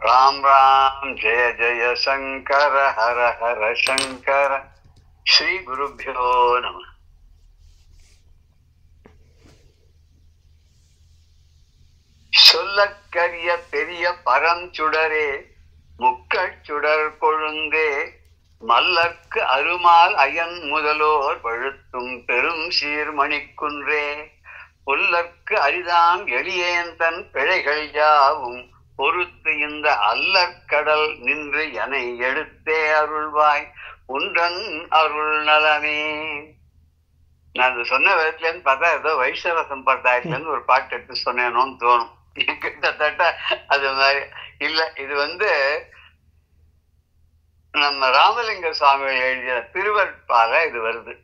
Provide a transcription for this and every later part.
ராம் ராம் ஜெய ஜெய சங்கர ஹர ஹர சங்கர. ஸ்ரீ குருபியோ நம. சொல்லக்கரிய பெரிய பரஞ்சுடரே, முக்கச்சுடர் கொழுந்தே, மல்லர்க்கு அருமால் அயன் முதலோர் வழுத்தும் பெரும் சீர்மணிக்குன்றே, புல்லர்க்கு அரிதாம் எளியேன் தன் பிழைகள் யாவும் பொறுத்து இந்த அல்லற்கடல் நின்று எனை எடுத்தே அருள்வாய் உன்றன் அருள் நலமே. நான் சொன்ன விதத்துல இருந்து பார்த்தா ஏதோ வைஷ்ணவ சம்பிரதாயத்துல இருந்து ஒரு பாட்டு எடுத்து சொன்னேனோன்னு தோணும். கிட்டத்தட்ட அது மாதிரி இல்ல. இது நம்ம ராமலிங்க சுவாமிகள் எழுதிய திருவருட்பால இது வருது.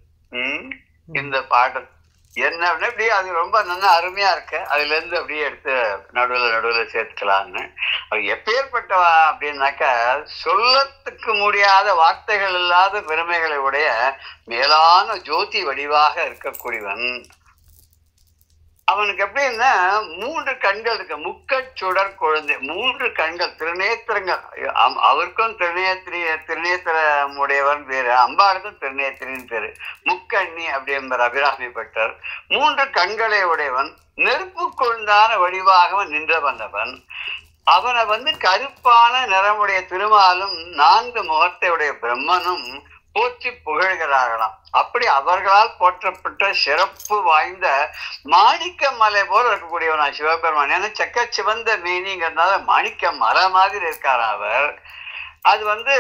இந்த பாடல் என்ன அப்படியே அது ரொம்ப நல்லா அருமையா இருக்கு. அதுல இருந்து அப்படியே எடுத்து நடுவுல சேர்த்துக்கலான்னு. அது எப்பேற்பட்டவா அப்படின்னாக்கா, சொல்லத்துக்கு முடியாத வார்த்தைகள் இல்லாத பெருமைகளை உடைய மேலான ஜோதி வடிவாக இருக்கக்கூடியவன். அவனுக்கு எப்படின்னா 3 கண்கள் இருக்கு. முக்கச்சுடர் குழந்தை, 3 கண்கள், திருநேத்திரங்கள். அவருக்கும் திருநேத்திரம் உடையவன் பேரு, அம்பாளுக்கும் திருநேத்திரின்னு பேரு. முக்கண்ணி அப்படிங்கிற அபிராமி பட்டர். 3 கண்களை உடையவன், நெருப்பு கொழுந்தான வடிவாக நின்ற வந்தவன். அவனை கருப்பான நிறமுடைய திருமாலும் 4 முகத்தை உடைய பிரம்மனும் போற்றி புகழ்கிறார்களாம். அப்படி அவர்களால் போற்றப்பட்ட சிறப்பு வாய்ந்த மாணிக்க மலை போல இருக்கக்கூடியவனா சிவபெருமான். ஏன்னா செக்க சிவந்த மேனிங்கிறதுனால மாணிக்க மலை மாதிரி இருக்கார் அவர். அது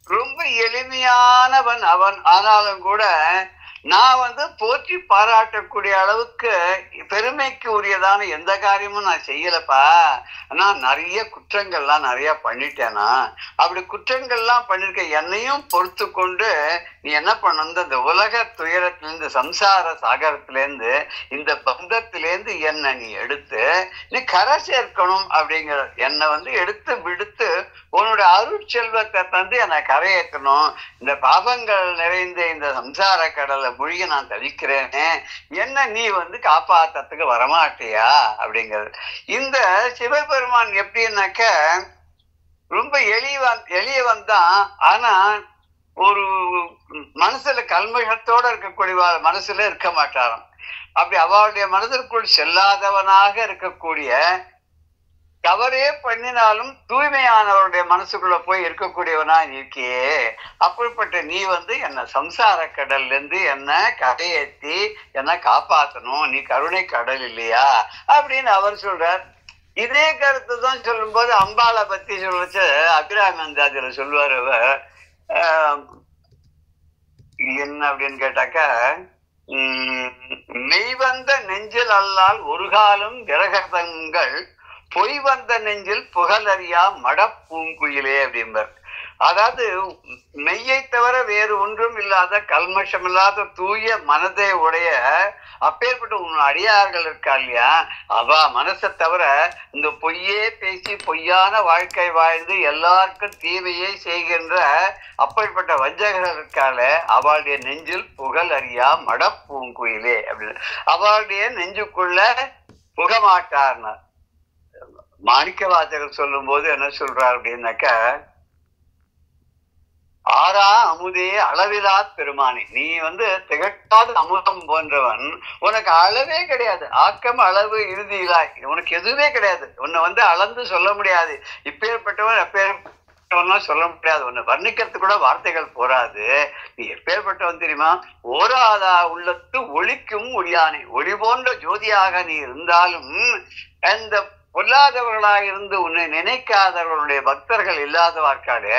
ரொம்ப எளிமையானவன் அவன். ஆனாலும் கூட நான் போற்றி பாராட்டக்கூடிய அளவுக்கு பெருமைக்கு உரியதான எந்த காரியமும் நான் செய்யலப்பா. ஆனா நிறைய குற்றங்கள்லாம் நிறைய பண்ணிட்டேனா. அப்படி குற்றங்கள்லாம் பண்ணிருக்க என்னையும் பொறுத்து கொண்டு நீ என்ன பண்ண, இந்த உலக துயரத்திலிருந்து, சம்சார சாகரத்திலேருந்து, இந்த பந்தத்திலேருந்து என்னை நீ எடுத்து நீ கரை சேர்க்கணும் அப்படிங்கிற என்னை எடுத்து விடுத்து உன்னோட அருட்செல்வத்தை தந்து என்னை கரையேற்றணும். இந்த பாபங்கள் நிறைந்த இந்த சம்சார கடலை மொழியை நான் தவிக்கிறேனே, என்ன நீ காப்பாற்றத்துக்கு வரமாட்டியா அப்படிங்கிறது. இந்த சிவபெருமான் எப்படின்னாக்க ரொம்ப எளியவன் தான். ஆனா ஒரு மனசுல கல்மஷத்தோட இருக்கக்கூடிய மனசுல இருக்க மாட்டாராம். அப்படி அவளுடைய மனதிற்குள் செல்லாதவனாக இருக்கக்கூடிய, தவறே பண்ணினாலும் தூய்மையானவருடைய மனசுக்குள்ள போய் இருக்கக்கூடியவனா இருக்கியே. அப்படிப்பட்ட நீ என்ன சம்சார கடல்ல இருந்து என்ன கரையேற்றி என்ன காப்பாற்றணும். நீ கருணை கடல் இல்லையா அப்படின்னு அவர் சொல்றார். இதே கருத்து தான் சொல்லும் போது அம்பாளை பத்தி சொல்லிச்சு அபிராமந்தாதியில சொல்லுவார். என்ன அப்படின்னு கேட்டாக்கா, மெய்வந்த நெஞ்சில் அல்லால் ஒரு காலம் கிரகங்கள் பொய் வந்த நெஞ்சில் புகழறியா மடப்பூங்குயிலே அப்படிம்பார். அதாவது மெய்யை தவிர வேறு ஒன்றும் இல்லாத, கல்மஷம் இல்லாத தூய மனதை உடைய அப்பேற்பட்ட உன் அடியார்கள் இருக்கா இல்லையா, அவ மனசை தவிர இந்த பொய்யே பேசி பொய்யான வாழ்க்கை வாழ்ந்து எல்லாருக்கும் தீமையை செய்கின்ற அப்படிப்பட்ட வஞ்சகர்கள் இருக்கால, அவளுடைய நெஞ்சில் புகழ் அறியா மடப்பூங்குயிலே அப்படின்னு. அவளுடைய நெஞ்சுக்குள்ள புகமாட்டார்னார். மாணிக்க வாசகர் சொல்லும் போது என்ன சொல்றார் அப்படின்னாக்க, ஆறா அமுதே அளவிலா பெருமானி, நீ திகட்டாத அமுதம் போன்றவன், உனக்கு அளவே கிடையாது. ஆக்கம் அளவு இறுதியிலாய் உனக்கு எதுவுமே கிடையாது. உன்னை அளந்து சொல்ல முடியாது. இப்பேற்பட்டவன் எப்பேற்பட்டவன் சொல்ல முடியாது. உன்னை வர்ணிக்கிறதுக்கு கூட வார்த்தைகள் போராது. நீ எப்பேற்பட்டவன் தெரியுமா? ஓராதா உள்ளத்து ஒளிக்கும் ஒளியானே, ஒளி போன்ற ஜோதியாக நீ இருந்தாலும் அந்த பொல்லாதவர்களாக இருந்து உன்னை நினைக்காதவர்களுடைய பக்தர்கள் இல்லாதவாக்காடு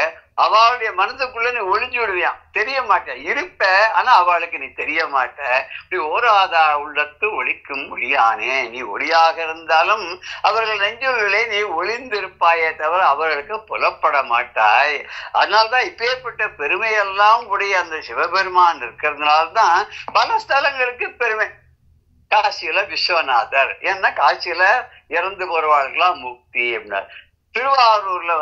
அவளுடைய மனதுக்குள்ள நீ ஒளிஞ்சு விடுவியான். தெரிய மாட்டேன் இருப்ப, ஆனா அவளுக்கு நீ தெரிய மாட்ட. இப்படி ஓராதா உள்ளத்து ஒளிக்கும் ஒளியானே, நீ ஒளியாக இருந்தாலும் அவர்கள் நெஞ்சுகளே நீ ஒளிந்திருப்பாயே தவிர அவர்களுக்கு புலப்பட மாட்டாய். அதனால்தான் இப்பேற்பட்ட பெருமையெல்லாம் உடைய அந்த சிவபெருமான் இருக்கிறதுனால்தான் பல ஸ்தலங்களுக்கு பெருமை. காசியில விஸ்வநாதர், ஏன்னா காசியில இறந்து போறவாளுக்கெல்லாம் முக்தி அப்படின்னார். திருவாரூர்ல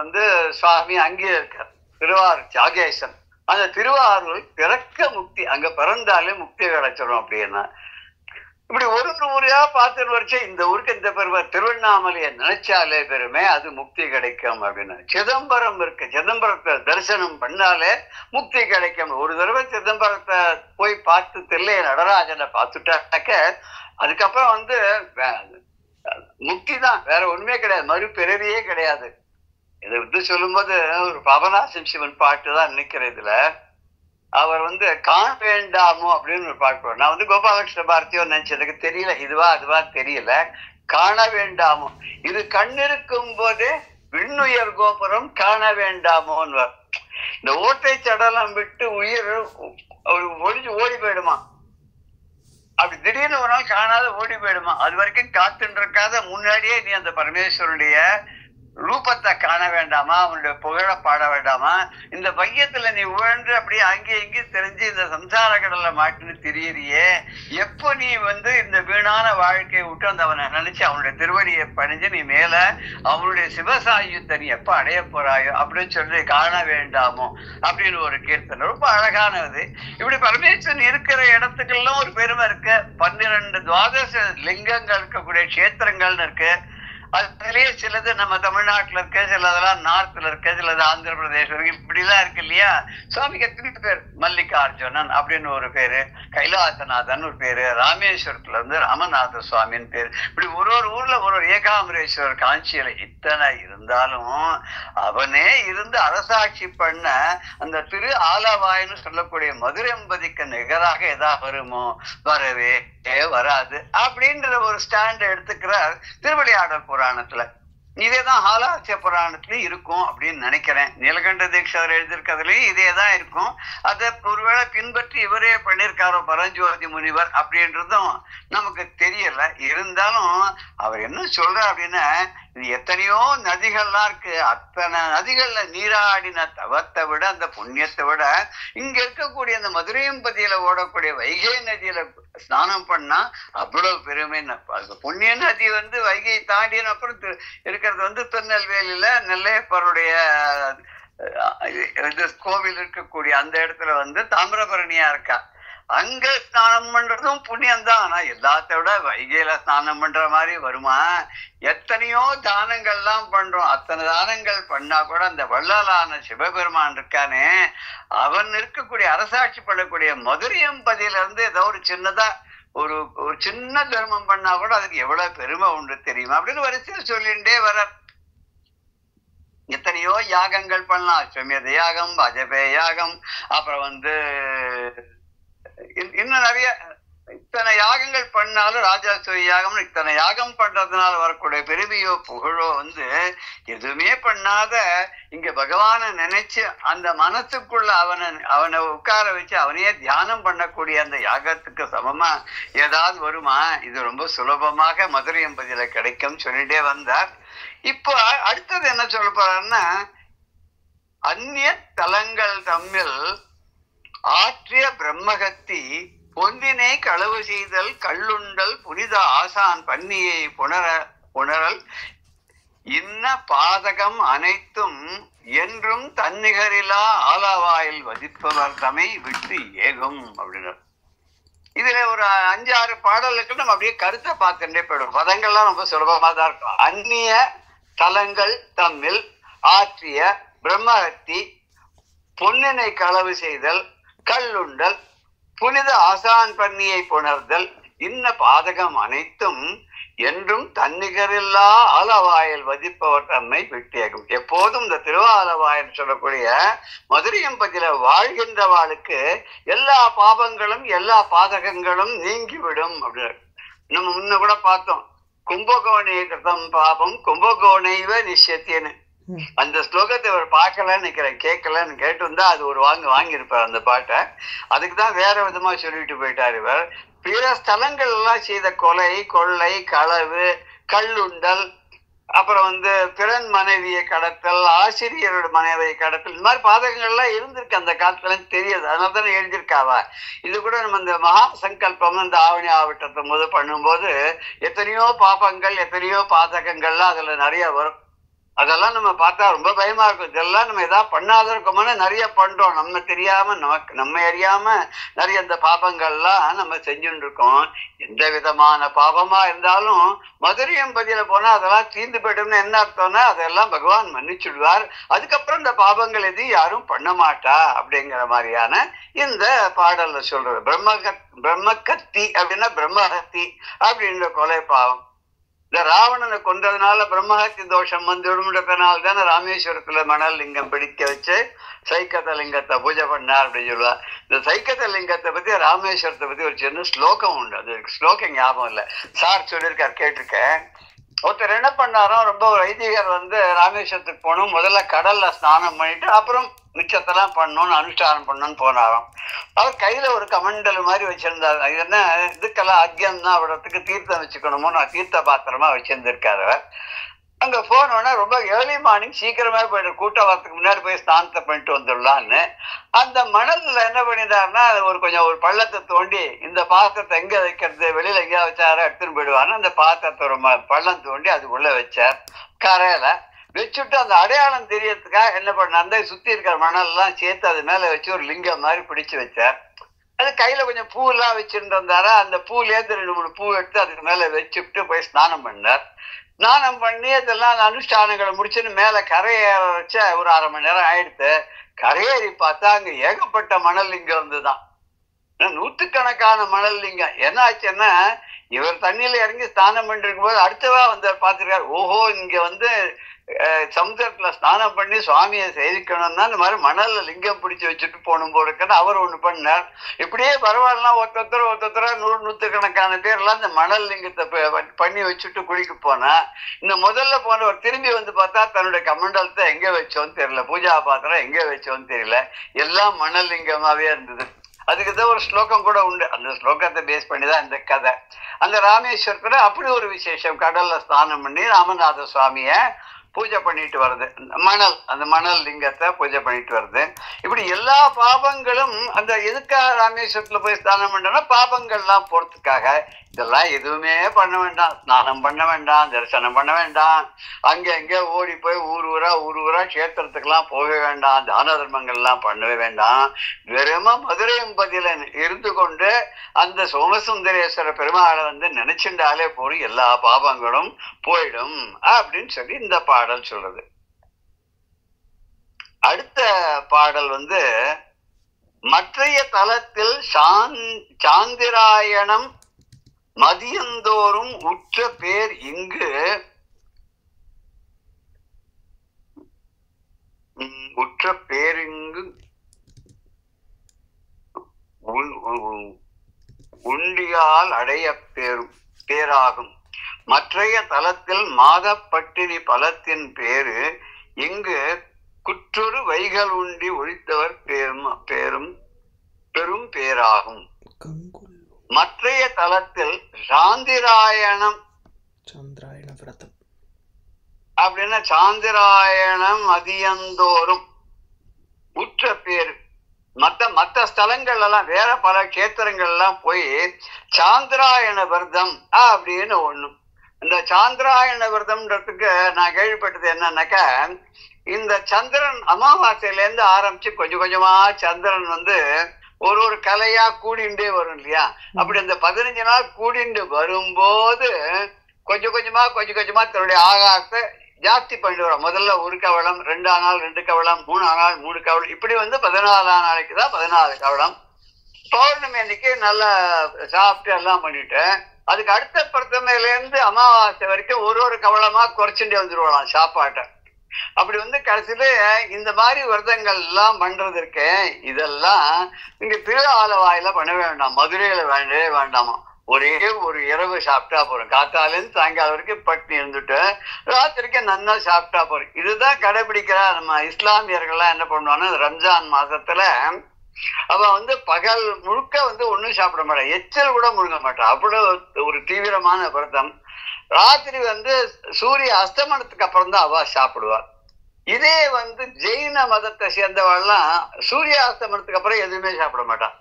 சுவாமி அங்கேயே இருக்கார், திருவாரூர் தியாகேசன். அந்த திருவாரூர் பிறக்க முக்தி, அங்க பிறந்தாலே முக்தி கிடைச்சிடும் அப்படின்னா. இப்படி ஒரு ஊரையா பார்த்துட்டு வரைச்சா இந்த ஊருக்கு இந்த பெருமை, திருவண்ணாமலையை நினைச்சாலே பெருமை, அது முக்தி கிடைக்கும் அப்படின்னு. சிதம்பரம் இருக்கு, சிதம்பரத்தை தரிசனம் பண்ணாலே முக்தி கிடைக்கும். ஒரு தடவை சிதம்பரத்தை போய் பார்த்து தில்லை நடராஜனை பார்த்துட்டாக்க அதுக்கப்புறம் முக்தி தான், வேற ஒண்ணுமே கிடையாது, மறுபிறவியே கிடையாது. இதை விட்டு சொல்லும்போது ஒரு பாபநாசம் சிவன் பாட்டு தான் நினைக்கிறேன். இதுல அவர் காண வேண்டாமோ அப்படின்னு ஒரு பாட்டு. நான் கோபாலகிருஷ்ண பாரதியோ நினைச்சதுக்கு தெரியல, இதுவா அதுவா தெரியல. காண வேண்டாமோ, இது கண்ணிருக்கும் போதே விண்ணுயர் கோபுரம் காண வேண்டாமோன்னு. இந்த ஓட்டை சடலம் விட்டு உயிர் ஒழிஞ்சு ஓடி போயிடுமா, அப்படி திடீர்னு ஒரு நாள் காணாத ஓடி போயிடுமா. அது வரைக்கும் காத்துட்டு இருக்காத முன்னாடியே நீ அந்த பரமேஸ்வருடைய ரூபத்தை காண வேண்டாமா, அவனுடைய புகழ பாட வேண்டாமா? இந்த பையத்துல நீ உழன்று அப்படியே அங்கேயும் இங்கேயும் தெரிஞ்சு இந்த சம்சார கடல்ல மாட்டுன்னு தெரியறியே, எப்போ நீ இந்த வீணான வாழ்க்கையை விட்டு அவனை நினைச்சு அவனுடைய திருவடியை பணிஞ்சு நீ மேல அவனுடைய சிவசாயுத்தை நீ எப்ப அடைய போறாயோ அப்படின்னு சொல்லி காண வேண்டாமோ அப்படின்னு ஒரு கீர்த்தனை ரொம்ப அழகானது. இப்படி பரமேஸ்வரன் இருக்கிற இடத்துக்கெல்லாம் ஒரு பெருமை இருக்கு. 12 துவாதச லிங்கங்கள் இருக்கக்கூடிய கஷேத்திரங்கள்னு இருக்கு. அதுலயே சிலது நம்ம தமிழ்நாட்டுல இருக்க, சிலதெல்லாம் நார்த்ல இருக்க, சிலது ஆந்திர பிரதேசம், இப்படிலாம் இருக்கு இல்லையா. சுவாமிக்கு எத்தனை பேர், மல்லிகார்ஜுனன் அப்படின்னு ஒரு பேரு, கைலாசநாதன் ஒரு பேரு, ராமேஸ்வரத்துல ராமநாத சுவாமின்னு பேரு. இப்படி ஒரு ஊர்ல ஒரு ஏகாம்பரேஸ்வரர் காஞ்சியில இத்தனை இருந்தாலும் அவனே இருந்து அரசாட்சி பண்ண அந்த திரு ஆலவாயின்னு சொல்லக்கூடிய மதுரம்பதிக்கு நிகராக எதா வருமோ, வரவே வராது அப்படின்ற ஒரு ஸ்டாண்ட் எடுத்துக்கிறார் திருவிளையாடல் புராணத்துல. இதேதான் ஆலாசிய புராணத்துலயும் இருக்கும் அப்படின்னு நினைக்கிறேன். நீலகண்ட தீட்சிதர் எழுதியிருக்கிறதுலயும் இதேதான் இருக்கும். அதை ஒருவேளை பின்பற்றி இவரே பண்ணியிருக்காரோ பரஞ்சோதி முனிவர் அப்படின்றதும் நமக்கு தெரியல. இருந்தாலும் அவர் என்ன சொல்றார் அப்படின்னா, இது எத்தனையோ நதிகள்லாம் இருக்கு, அத்தனை நதிகள்ல நீராடின தவத்தை விட அந்த புண்ணியத்தை விட இங்க இருக்கக்கூடிய அந்த மதுரையம்பதியில ஓடக்கூடிய வைகை நதியில ஸ்நானம் பண்ணா அவ்வளவு பெருமை. புண்ணிய நதி வைகை தாண்டின அப்புறம் இருக்கிறது திருநெல்வேலியில நெல்லையப்பருடைய கோவில் இருக்கக்கூடிய அந்த இடத்துல தாமிரபரணியா இருக்கா. அங்க ஸ்நானம் பண்றதும் புண்ணியம்தான். ஆனா எல்லாத்த விட வைகையில ஸ்நானம் பண்ற மாதிரி வருமா? எத்தனையோ தானங்கள்லாம் பண்றோம். அத்தனை தானங்கள் பண்ணா கூட அந்த வள்ளலான சிவபெருமான் இருக்கானே, அவன் இருக்கக்கூடிய அரசாட்சி பண்ணக்கூடிய மதுரையம்பதியில இருந்து ஏதோ ஒரு சின்னதா ஒரு சின்ன தர்மம் பண்ணா கூட அதுக்கு எவ்வளவு பெருமை உண்டு தெரியுமா அப்படின்னு வரிசையில் சொல்லிண்டே வர. எத்தனையோ யாகங்கள் பண்ணலாம், அஸ்வமேத யாகம், வாஜபேய யாகம், அப்புறம் இன்னும் நிறைய இத்தனை யாகங்கள் பண்ணாலும் ராஜாசுவ யாகம், இத்தனை யாகம் பண்றதுனால வரக்கூடிய பெருமையோ புகழோ எதுவுமே பண்ணாத இங்க பகவானை நினைச்சு அந்த மனசுக்குள்ள அவனை உட்கார வச்சு அவனையே தியானம் பண்ணக்கூடிய அந்த யாகத்துக்கு சமமா ஏதாவது வருமா? இது ரொம்ப சுலபமாக மதுரையம்பதியில கிடைக்கும் சொல்லிட்டே வந்தார். இப்போ அடுத்தது என்ன சொல்ல போறாருன்னா, அந்நிய தலங்கள் தம்மில் ஆற்றிய பிரம்மகத்தி பொன்னினை களவு செய்தல் கள்ளுண்டல் புனித ஆசான் பன்னியை புணரல் இன்ன பாதகம் அனைத்தும் என்றும் தன்னிகரிலா ஆலவாயில் வதிப்பவர் தமை விட்டு ஏகும் அப்படின்னார். இதுல ஒரு 5-6 பாடலுக்கு நம்ம அப்படியே கருத்தை பார்த்துட்டே போயிடும். பதங்கள்லாம் ரொம்ப சுலபமா தான் இருக்கும். அந்நிய தலங்கள் தம்மில் ஆற்றிய பிரம்மஹத்தி பொன்னினை களவு செய்தல் கள்ளுண்டல் புனித ஆசான் பன்னியை புணர்தல் இன்ன பாதகம் அனைத்தும் என்றும் தன்னிகரில்லா ஆலவாயில் வதிப்பவர் தம்மை விட்டேகும். எப்போதும் இந்த திருவாலவாயில் சொல்லக்கூடிய மதுரையம்பதியில வாழ்கின்றவாளுக்கு எல்லா பாவங்களும் எல்லா பாதகங்களும் நீங்கிவிடும் அப்படின்னு நம்ம முன்ன கூட பார்த்தோம். கும்பகோணே கிருதம் பாபம் கும்பகோணைவ நிச்சயத்தின்னு அந்த ஸ்லோகத்தை அவர் பார்க்கலன்னு நினைக்கிறேன், கேட்கலன்னு கேட்டு வந்தா அது ஒரு வாங்கியிருப்பார் அந்த பாட்டை. அதுக்குதான் வேற விதமா சொல்லிட்டு போயிட்டார் இவர். பிற ஸ்தலங்கள் எல்லாம் செய்த கொலை கொள்ளை களவு கள்ளுண்டல், அப்புறம் பிறன் மனைவியை கடத்தல், ஆசிரியரோட மனைவியை கடத்தல், இந்த மாதிரி பாதகங்கள்லாம் இருந்திருக்கு அந்த காலத்துல தெரியாது. அதனால தானே எழுதியிருக்காவா. இது கூட நம்ம இந்த மகா சங்கல்பம் இந்த ஆவணி ஆவட்டத்தை பண்ணும்போது எத்தனையோ பாபங்கள் எத்தனையோ பாதகங்கள்லாம் அதுல நிறைய வரும். அதெல்லாம் நம்ம பார்த்தா ரொம்ப பயமா இருக்கும். இதெல்லாம் நம்ம ஏதாவது பண்ணாத இருக்கோம்னா நிறைய பண்றோம், நம்ம தெரியாம, நம்ம அறியாம நிறைய இந்த பாபங்கள்லாம் நம்ம செஞ்சுட்டு இருக்கோம். எந்த விதமான பாபமா இருந்தாலும் மதுரையம்பதியில போனா அதெல்லாம் தீர்ந்து போயிடும்னு என்ன அர்த்தம்னா அதெல்லாம் பகவான் மன்னிச்சுடுவார். அதுக்கப்புறம் இந்த பாபங்கள் எதையும் யாரும் பண்ண மாட்டா அப்படிங்கிற மாதிரியான இந்த பாடல்ல சொல்றது. பிரம்மகத்தி அப்படின்னா பிரம்மஹத்தி அப்படின்ற கொலை பாவம். இந்த ராவணனை கொன்றதுனால பிரம்மஹத்தி தோஷம் வந்துடும்ன்றதுனால தானே ராமேஸ்வரத்துல மணல் லிங்கம் பிடிக்க வச்சு சைக்கத லிங்கத்தை பூஜை பண்ணார் அப்படின்னு சொல்லுவா. இந்த சைக்கத லிங்கத்தை பத்தி ராமேஸ்வரத்தை பத்தி ஒரு சின்ன ஸ்லோகம் உண்டு. அது ஸ்லோகம் ஞாபகம் இல்லை, சார் சொல்லியிருக்கார், கேட்டிருக்கேன். ஒருத்தர் என்ன பண்ணாராம், ரொம்ப ஒரு ஐதீகர் ராமேஸ்வரத்துக்கு போகணும், முதல்ல கடல்ல ஸ்நானம் பண்ணிட்டு அப்புறம் மிச்சத்தெல்லாம் பண்ணணும்னு அனுஷ்டானம் பண்ணணும்னு போனாராம். அவர் கையில ஒரு கமண்டல் மாதிரி வச்சிருந்தாரு. அது என்ன, இதுக்கெல்லாம் அத்தியம் தான் விடத்துக்கு தீர்த்தம் வச்சுக்கணுமோ, நான் தீர்த்த பாத்திரமா வச்சிருந்திருக்காரு. அங்க போனோன்னா ரொம்ப ஏர்லி மார்னிங் சீக்கிரமா போயிட்டு கூட்டம் வரத்துக்கு முன்னாடி போய் ஸ்நானத்தை பண்ணிட்டு வந்துடலான்னு அந்த மணல்ல என்ன பண்ணிட்டாருன்னா ஒரு பள்ளத்தை தோண்டி இந்த பாத்திரத்தை எங்க வைக்கிறது, வெளியில எங்கேயா வச்சாரோ எடுத்துன்னு போயிடுவாருன்னு அந்த பாத்திரத்தை ஒரு பள்ளம் தோண்டி அது உள்ள வச்சார். கரையில வச்சுட்டு அந்த அடையாளம் தெரியறதுக்காக என்ன பண்ண, அந்த சுத்தி இருக்கிற மணல் எல்லாம் சேர்த்து அது மேல வச்சு ஒரு லிங்கம் மாதிரி பிடிச்சு வச்சார். அது கையில கொஞ்சம் பூ எல்லாம் வச்சுட்டு வந்தாரா, அந்த பூலேருந்து 2-3 பூ எடுத்து அதுக்கு மேல வச்சுட்டு போய் ஸ்நானம் பண்ணார். ஸ்நானம் பண்ணி அதெல்லாம் அனுஷ்டானங்களை முடிச்சுன்னு மேல கரையேற வச்ச ஒரு 1/2 மணி நேரம் ஆயிடுத்து. கரையேறி பார்த்தா அங்க ஏகப்பட்ட மணல் லிங்கம் இருந்துதான், நூற்றுக்கணக்கான மணல் லிங்கம். என்ன ஆச்சுன்னா, இவர் தண்ணியில இறங்கி ஸ்நானம் பண்ணிட்டு இருக்கும் போது அடுத்தவா பார்த்திருக்காரு. ஓஹோ, இங்க சமுத்திரத்துல ஸ்நானம் பண்ணி சுவாமியை சேவிக்கணும்னா இந்த மாதிரி மணல்ல லிங்கம் பிடிச்சு வச்சுட்டு போகணும் போறதுக்குன்னு அவர் ஒண்ணு பண்ணார். இப்படியே பரவாயில்லாம் ஒருத்தர 100-100கணக்கான பேர் எல்லாம் இந்த மணல் லிங்கத்தை பண்ணி வச்சுட்டு குளிக்க போனா, இந்த முதல்ல போனவர் திரும்பி பார்த்தா தன்னுடைய கமண்டலத்தை எங்க வச்சோன்னு தெரியல, பூஜா பாத்திரம் எங்க வச்சோன்னு தெரியல, எல்லாம் மணல் லிங்கமாவே இருந்தது. அதுக்குதான் ஒரு ஸ்லோகம் கூட உண்டு, அந்த ஸ்லோகத்தை பேஸ் பண்ணிதான் இந்த கதை. அந்த ராமேஸ்வரத்துல அப்படி ஒரு விசேஷம், கடல்ல ஸ்நானம் பண்ணி ராமநாத சுவாமிய பூஜை பண்ணிட்டு வருது, அந்த மணல் லிங்கத்தை பூஜை பண்ணிட்டு வருது. இப்படி எல்லா பாபங்களும் அந்த எதுக்காக ராமேஸ்வரத்துல போய் ஸ்நானம் பண்ணா பாபங்கள்லாம் போறதுக்காக. இதெல்லாம் எதுவுமே பண்ண வேண்டாம், ஸ்நானம் பண்ண வேண்டாம், தரிசனம் பண்ண வேண்டாம், அங்க ஓடி போய் ஊர் ஊரா கஷேத்திரத்துக்கெல்லாம் போக வேண்டாம், தான தர்மங்கள்லாம் பண்ணவே வேண்டாம். வெறும மதுரையம்பதியில இருந்து கொண்டு அந்த சோமசுந்தரேஸ்வர பெருமாளை நினைச்சுட்டாலே போறோம், எல்லா பாபங்களும் போயிடும் அப்படின்னு சொல்லி இந்த பாடல் சொல்றது. அடுத்த பாடல் மற்றைய தலத்தில் சாந்திராயணம் மதியந்தோறும் உற்ற பேர் இங்கு உண்டியால் அடைய பேராகும். மற்றைய தலத்தில் மாதப்பட்டினி பலத்தின் பேரு இங்கு குற்றொரு வைகள் உண்டி ஒழித்தவர் பெரும் பேராகும். மற்றைய தலத்தில் சாந்திராயணம் விரதம் அப்படின்னா சாந்திராயணம் மதியந்தோறும் உற்ற பேரு. மற்ற ஸ்தலங்கள் எல்லாம் வேற பல கேத்திரங்கள் எல்லாம் போய் சாந்திராயண விரதம் அப்படின்னு ஒண்ணு. இந்த சாந்திராயண விரதம்ன்றதுக்கு நான் கேள்விப்பட்டது என்னன்னாக்கா, இந்த சந்திரன் அமாவாசையில இருந்து ஆரம்பிச்சு கொஞ்சம் கொஞ்சமா சந்திரன் ஒரு கலையா கூடிண்டே வரும் இல்லையா, அப்படி அந்த 15 நாள் கூடிண்டு வரும்போது கொஞ்சம் கொஞ்சமா தன்னுடைய ஆகாரத்தை ஜாஸ்தி பண்ணிட்டு வரும். முதல்ல 1 கவளம், 2 நாள் 2 கவளம், 3 நாள் 3 கவளம், இப்படி 14ஆம் நாளைக்கு தான் 14 கவளம். பௌர்ணமி அன்னைக்கு நல்லா சாப்பிட்டு எல்லாம் பண்ணிட்டு அதுக்கு அடுத்த பிரதமையில இருந்து அமாவாசை வரைக்கும் ஒரு கவளமா குறைச்சுட்டே வந்துருவாளாம் சாப்பாட்டை. அப்படி கடைசியில இந்த மாதிரி விரதங்கள் எல்லாம் பண்றது இருக்கு, இதெல்லாம் இங்க திரு ஆலவாயில பண்ண வேண்டாம், மதுரையில வேண்டவே வேண்டாமா. ஒரே ஒரு இரவு சாப்பிட்டா போறோம், காத்தாலேருந்து சாயங்காலம் வரைக்கும் பட்டினி இருந்துட்டு ராத்திரிக்கு நன்னா சாப்பிட்டா போறோம். இதுதான் கடைபிடிக்கிறா நம்ம இஸ்லாமியர்கள்லாம். என்ன பண்ணுவாங்கன்னா ரம்ஜான் மாசத்துல அவ பகல் முழுக்க ஒண்ணும் சாப்பிட மாட்டா, எச்சல் கூட முழுங்க மாட்டா, அவ்வளவு ஒரு தீவிரமான விரதம். ராத்திரி சூரிய அஸ்தமனத்துக்கு அப்புறம் தான் அவ சாப்பிடுவார். இதே ஜெயின மதத்தை சேர்ந்தவெல்லாம் சூரிய அஸ்தமனத்துக்கு அப்புறம் எதுவுமே சாப்பிட மாட்டான்.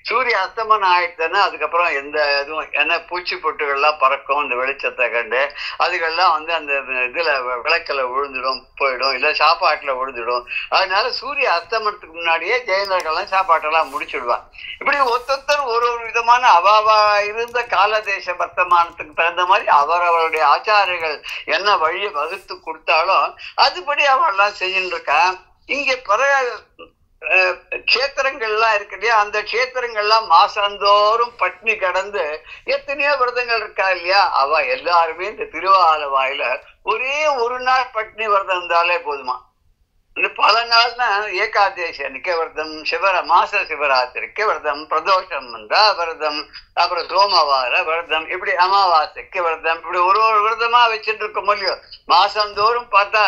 சூரிய அஸ்தமனம் ஆயிடுச்சுன்னா அதுக்கப்புறம் எந்த இதுவும் ஏன்னா பூச்சி பொட்டுகள்லாம் பறக்கும் இந்த வெளிச்சத்தை கண்டு, அதுகள்லாம் வந்து அந்த இதுல விளக்கில் விழுந்துடும் போயிடும், இல்லை சாப்பாட்டுல விழுந்துடும். அதனால சூரிய அஸ்தமனத்துக்கு முன்னாடியே ஜெயினர்கள்லாம் சாப்பாட்டெல்லாம் முடிச்சுடுவான். இப்படி ஒருத்தர் ஒரு விதமான அவாவா இருந்த கால தேச வர்த்தமானத்துக்கு தகுந்த மாதிரி அவரவருடைய ஆச்சாரியர்கள் என்ன வழியை வகுத்து கொடுத்தாலும் அதுபடி அவெல்லாம் செஞ்சுட்டு இருக்கான். இங்க கஷேத்திரங்கள்லாம் இருக்கு இல்லையா, அந்த கஷேத்திரங்கள்லாம் மாசந்தோறும் பட்னி கடந்து எத்தனையோ விரதங்கள் இருக்கா இல்லையா, அவ எல்லாருமே இந்த திருவாலவாயில ஒரே ஒரு நாள் பட்னி விரதம் இருந்தாலே போதுமா. பல நாள்னா ஏகாதேசி அன்னைக்கு விரதம், மாச சிவராத்திரிக்கு விரதம், பிரதோஷம் வந்தா விரதம், அப்புறம் சோமவார விரதம், இப்படி அமாவாசைக்கு விரதம், இப்படி ஒரு விரதமா வச்சுட்டு இருக்கோம் இல்லையோ. மாசந்தோறும் பார்த்தா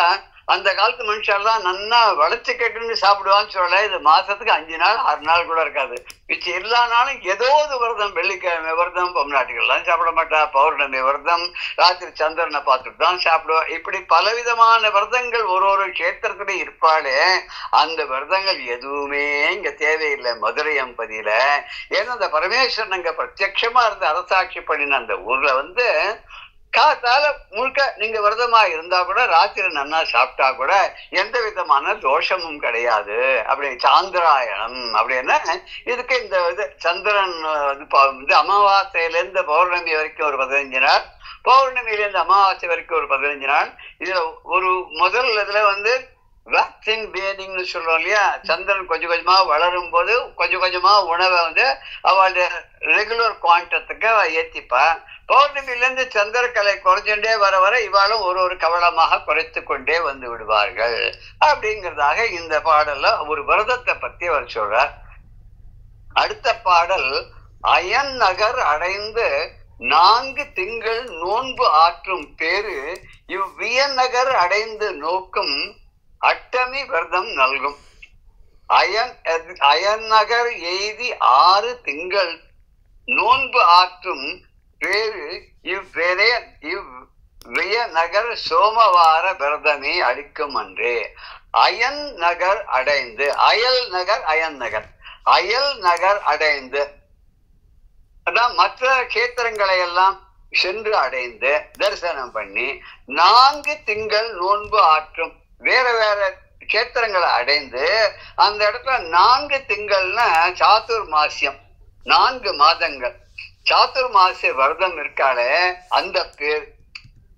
அந்த காலத்து மனுஷெல்லாம் நன்னா வளைச்சு கட்டுன்னு சாப்பிடுவான்னு சொல்ல, இது மாசத்துக்கு 5 நாள் 6 நாள் கூட இருக்காது. மிச்சம் எல்லா நாளும் ஏதோ ஒரு விரதம். வெள்ளிக்கிழமை விரதம், பொம்நாட்டிகள்லாம் சாப்பிட மாட்டா, பௌர்ணமி விரதம், ராத்திரி சந்திரனை பார்த்துட்டு தான் சாப்பிடுவா. இப்படி பலவிதமான விரதங்கள் ஒரு கஷேத்திரத்துலயும் இருப்பாளே. அந்த விரதங்கள் எதுவுமே இங்க தேவையில்லை மதுரை அம்பதியில. ஏன்னா அந்த பரமேஸ்வரன் அங்க பிரத்யட்சமா இருந்து அரசாட்சி பண்ணின அந்த ஊர்ல வந்து காத்தால முழுக்க நீங்க விரதமா இருந்தா கூட ராத்திரி நன்னா சாப்பிட்டா கூட எந்த விதமான தோஷமும் கிடையாது. அப்படி சாந்திராயணம் அப்படின்னா இதுக்கு இந்த இது சந்திரன் வந்து அமாவாசையில இருந்து பௌர்ணமி வரைக்கும் ஒரு 15 நாள், பௌர்ணமியில இருந்து அமாவாசை வரைக்கும் ஒரு 15 நாள். இதுல ஒரு முதல் இதுல வந்து வேக்சின் பேனிங்னு சொல்றோம் இல்லையா, சந்திரன் கொஞ்சம் கொஞ்சமா வளரும் போது கொஞ்சம் கொஞ்சமா உணவை வந்து அவளுடைய ரெகுலர் குவாண்டத்துக்கு ஏத்திப்பா. பௌர்ணமியிலிருந்து சந்திரக்கலை குறைஞ்சுட்டே வர வர இவாளும் ஒரு கவலமாக குறைத்து கொண்டே வந்து விடுவார்கள். அப்படிங்கிறதாக இந்த பாடல்ல ஒரு விரதத்தை பத்தி அவர் சொல்றார். அடுத்த பாடல், அயன் நகர் அடைந்து 4 திங்கள் நோன்பு ஆற்றும் பேரு இவ்வியன் நகர் அடைந்து நோக்கும் அட்டமி விரதம் நல்கும். அயன் நகர் எய்தி 6 திங்கள் நோன்பு ஆற்றும் பேரு இவ்விய நகர் சோமவார விரதமே அளிக்கும் அன்றே. அயன் நகர் அடைந்து, அயல் நகர் அயன் நகர், அயல் நகர் அடைந்து அதான் மற்ற கஷேத்திரங்களை எல்லாம் சென்று அடைந்து தரிசனம் பண்ணி 4 திங்கள் நோன்பு ஆற்றும் வேற வேற கஷேத்திரங்களை அடைந்து அந்த இடத்துல 4 திங்கள்னா சாத்துர் மாசியம், 4 மாதங்கள் சாத்துர்மாசிய விரதம் இருக்காளே அந்த பேர்.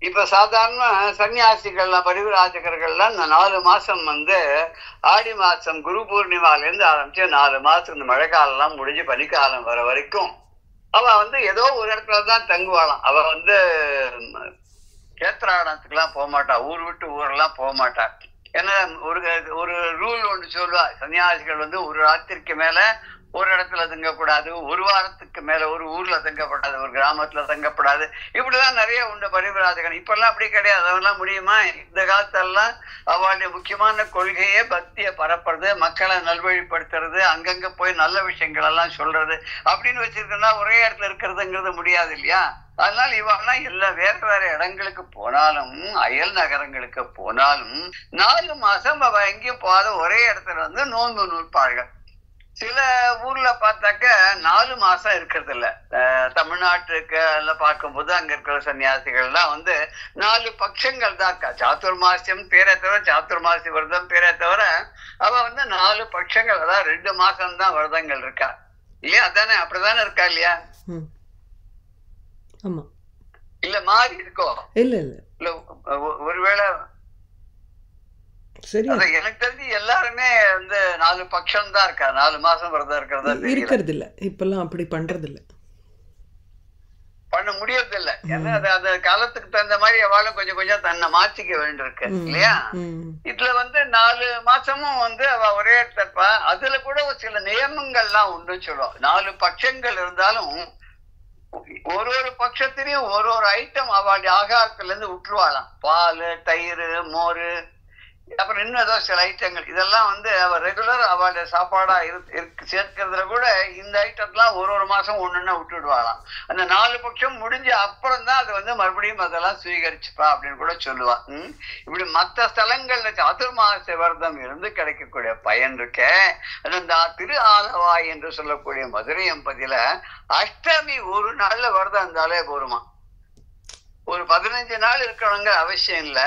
இப்ப சாதாரண சன்னியாசிகள்லாம் பரிவிராஜகர்கள்லாம் இந்த 4 மாசம் வந்து ஆடி மாசம் குரு பூர்ணிமால இருந்து ஆரம்பிச்சு 4 மாசம் இந்த மழை காலம் எல்லாம் முடிஞ்சு பனிக்காலம் வர வரைக்கும் அவ வந்து ஏதோ ஒரு இடத்துலதான் தங்குவாளாம். அவ வந்து கேத்திராடத்துக்கெல்லாம் போக மாட்டா, ஊர் விட்டு ஊரெல்லாம் போக மாட்டா. ஏன்னா ஒரு ரூல் ஒன்று சொல்லுவா, சன்னியாசிகள் வந்து ஒரு ராத்திரிக்கு மேல ஒரு இடத்துல தங்கக்கூடாது, ஒரு வாரத்துக்கு மேல ஒரு ஊர்ல தங்கப்படாது, ஒரு கிராமத்துல தங்கப்படாது, இப்படிதான் நிறைய உண்டு பரிவிராஜகன். இப்பெல்லாம் அப்படி கிடையாது. அதெல்லாம் முடியுமா? இந்த காலத்தெல்லாம் அவளுடைய முக்கியமான கொள்கையே பக்தியை பரப்புறது, மக்களை நல்வழிப்படுத்துறது, அங்கங்க போய் நல்ல விஷயங்கள் எல்லாம் சொல்றது அப்படின்னு வச்சிருக்கா. ஒரே இடத்துல இருக்கிறதுங்கிறது முடியாது இல்லையா. அதனால இவெல்லாம் எல்லா வேற இடங்களுக்கு போனாலும், அயல் நகரங்களுக்கு போனாலும் 4 மாசம் அவ எங்கேயும் போகாத ஒரே இடத்துல வந்து நோன்பு நூற்பார்கள். சில ஊர்ல பார்த்தாக்க 4 மாசம் இருக்கிறது இல்ல. தமிழ்நாட்டுக்கு எல்லாம் பார்க்கும்போது அங்க இருக்கிற சன்னியாசிகள்லாம் வந்து 4 பட்சங்கள் தான் இருக்கா. சாத்துர்மாசியம் பேரை தவிர, சாத்துர்மாசி விரதம் பேரை தவிர அவ வந்து 4 பட்சங்கள், அதாவது 2 மாசம் தான் விரதங்கள் இருக்கா இல்லையா. அதானே, அப்படித்தானே இருக்கா இல்லையா? இல்ல மாறி இருக்கோ? இல்ல ஒருவேளை எனக்கு தெரிஞ்சு எல்லாருமே வந்து 4 பட்சம் தான் இருக்கா, 4 மாசம் விரதம் இருக்கிறது இல்ல. இப்பெல்லாம் அப்படி பண்றது இல்ல, பண்ண முடியறது இல்ல. ஏன்னா அது காலத்துக்கு தகுந்த மாதிரி அவளும் கொஞ்சம் கொஞ்சம் தன்னை மாற்றிக்க வேண்டியிருக்கு இல்லையா. இதுல வந்து 4 மாசமும் வந்து அவ ஒரே இடத்தப்பா. அதுல கூட சில நியமங்கள்லாம் உண்டு சொல்லுவோம். 4 பட்சங்கள் இருந்தாலும் ஒரு பட்சத்திலையும் ஒரு ஐட்டம் அவளுடைய ஆகாரத்துல இருந்து விட்டுருவாளாம். பால், தயிர், மோர், அப்புறம் இன்னும் ஏதோ சில ஐட்டங்கள் இதெல்லாம் வந்து அவ ரெகுலர் அவளுடைய சாப்பாடா சேர்க்கிறதுல கூட இந்த ஐட்டம்லாம் ஒரு மாசம் ஒண்ணுன்னா விட்டுடுவாளாம். அந்த 4 பட்சம் முடிஞ்ச அப்புறம் தான் அது வந்து மறுபடியும் அதெல்லாம் சுவீகரிச்சுப்பா அப்படின்னு கூட சொல்லுவா. இப்படி மற்ற ஸ்தலங்கள்ல சாதுர்மாச விரதம் இருந்து கிடைக்கக்கூடிய பயன் இருக்க. அந்த திரு ஆலவாய் என்று சொல்லக்கூடிய மதுரை எம்பதியில அஷ்டமி ஒரு நாள்ல விரதம் இருந்தாலே போருமா. ஒரு 15 நாள் இருக்கணுங்க அவசியம் இல்ல.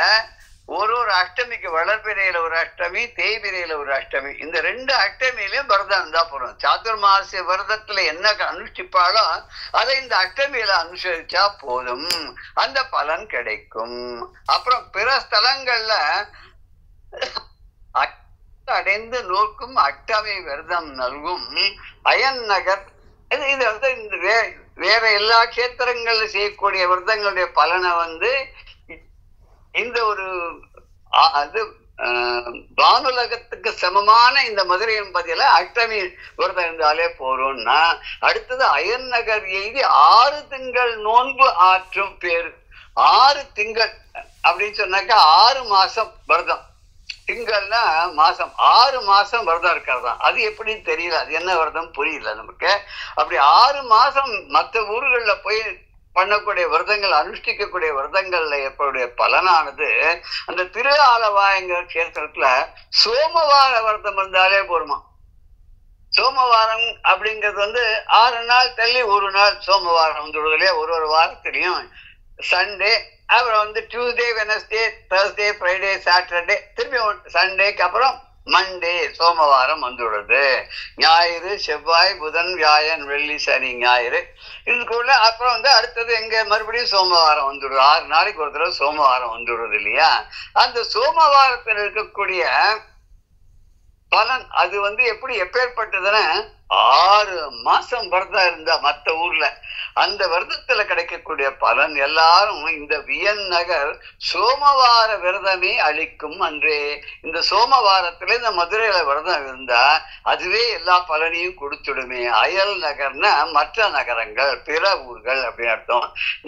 ஒரு அஷ்டமிக்கு வளர்பிறையில ஒரு அஷ்டமி, தேய்பிரையில ஒரு அஷ்டமி, இந்த 2 அஷ்டமியிலையும் விரதம் இருந்தா போறோம். சாதுர்மாசிய விரதத்துல என்ன அனுஷ்டிப்பாலோ அதை இந்த அஷ்டமியில அனுசரிச்சா போதும், அந்த பலன் கிடைக்கும். அப்புறம் பிற ஸ்தலங்கள்ல அடைந்து நோக்கும் அஷ்டமி விரதம் நல்கும் அயன் நகர். இது வந்து இந்த வேற எல்லா கஷேத்திரங்கள்ல செய்யக்கூடிய விரதங்களுடைய பலனை வந்து இந்த ஒரு அது வானுலகத்துக்கு சமமான இந்த மதுரை எம்பதியில அஷ்டமி விரதம் இருந்தாலே போறோம்னா, அடுத்தது அயன் நகர் எய்தி 6 திங்கள் நோன்பு ஆற்றும் பேரு. 6 திங்கள் அப்படின்னு சொன்னாக்கா 6 மாசம் விரதம். திங்கள்னா மாசம், 6 மாசம் விரதம் இருக்கிறதான். அது எப்படின்னு தெரியல, அது என்ன விரதம் புரியல நமக்கு. அப்படி 6 மாசம் மற்ற ஊர்கள்ல போய் பண்ணக்கூடிய விரதங்கள், அனுஷ்டிக்கக்கூடிய விரதங்கள்ல ஏற்படைய பலனானது அந்த திரு ஆலவாய்ங்கிற கஷேத்திரத்துல சோமவார விரதம் இருந்தாலே போருமா. சோமவாரம் அப்படிங்கிறது வந்து 6 நாள் தள்ளி ஒரு நாள் சோமவாரம் வந்துடுறது இல்லையா. ஒரு வாரத்திலையும் சண்டே, அப்புறம் வந்து Tuesday, Wednesday, Thursday, Friday, Saturday, திரும்பி சண்டேக்கு அப்புறம் மண்டே சோமவாரம் வந்துடுறது. ஞாயிறு, செவ்வாய், புதன், வியாழன், வெள்ளி, சனி, ஞாயிறு இதுக்குள்ள அப்புறம் வந்து அடுத்தது எங்க மறுபடியும் சோமவாரம் வந்துடுது. 6 நாளைக்கு ஒரு தடவை சோமவாரம் வந்துடுறது இல்லையா. அந்த சோமவாரத்தில் இருக்கக்கூடிய பலன் அது வந்து எப்படி எப்பேற்பட்டதுன்னா 6 மாசம் விரதம் இருந்தா மற்ற ஊர்ல அந்த விரதத்துல கிடைக்கக்கூடிய பலன் எல்லாரும் இந்த வியன் நகர் சோமவார விரதமே அளிக்கும் அன்றே. இந்த சோமவாரத்துல இந்த மதுரையில விரதம் இருந்தா அதுவே எல்லா பலனையும் கொடுத்துடுமே. அயல் நகர்னா மற்ற நகரங்கள், பிற ஊர்கள் அப்படின்னு அர்த்தம்.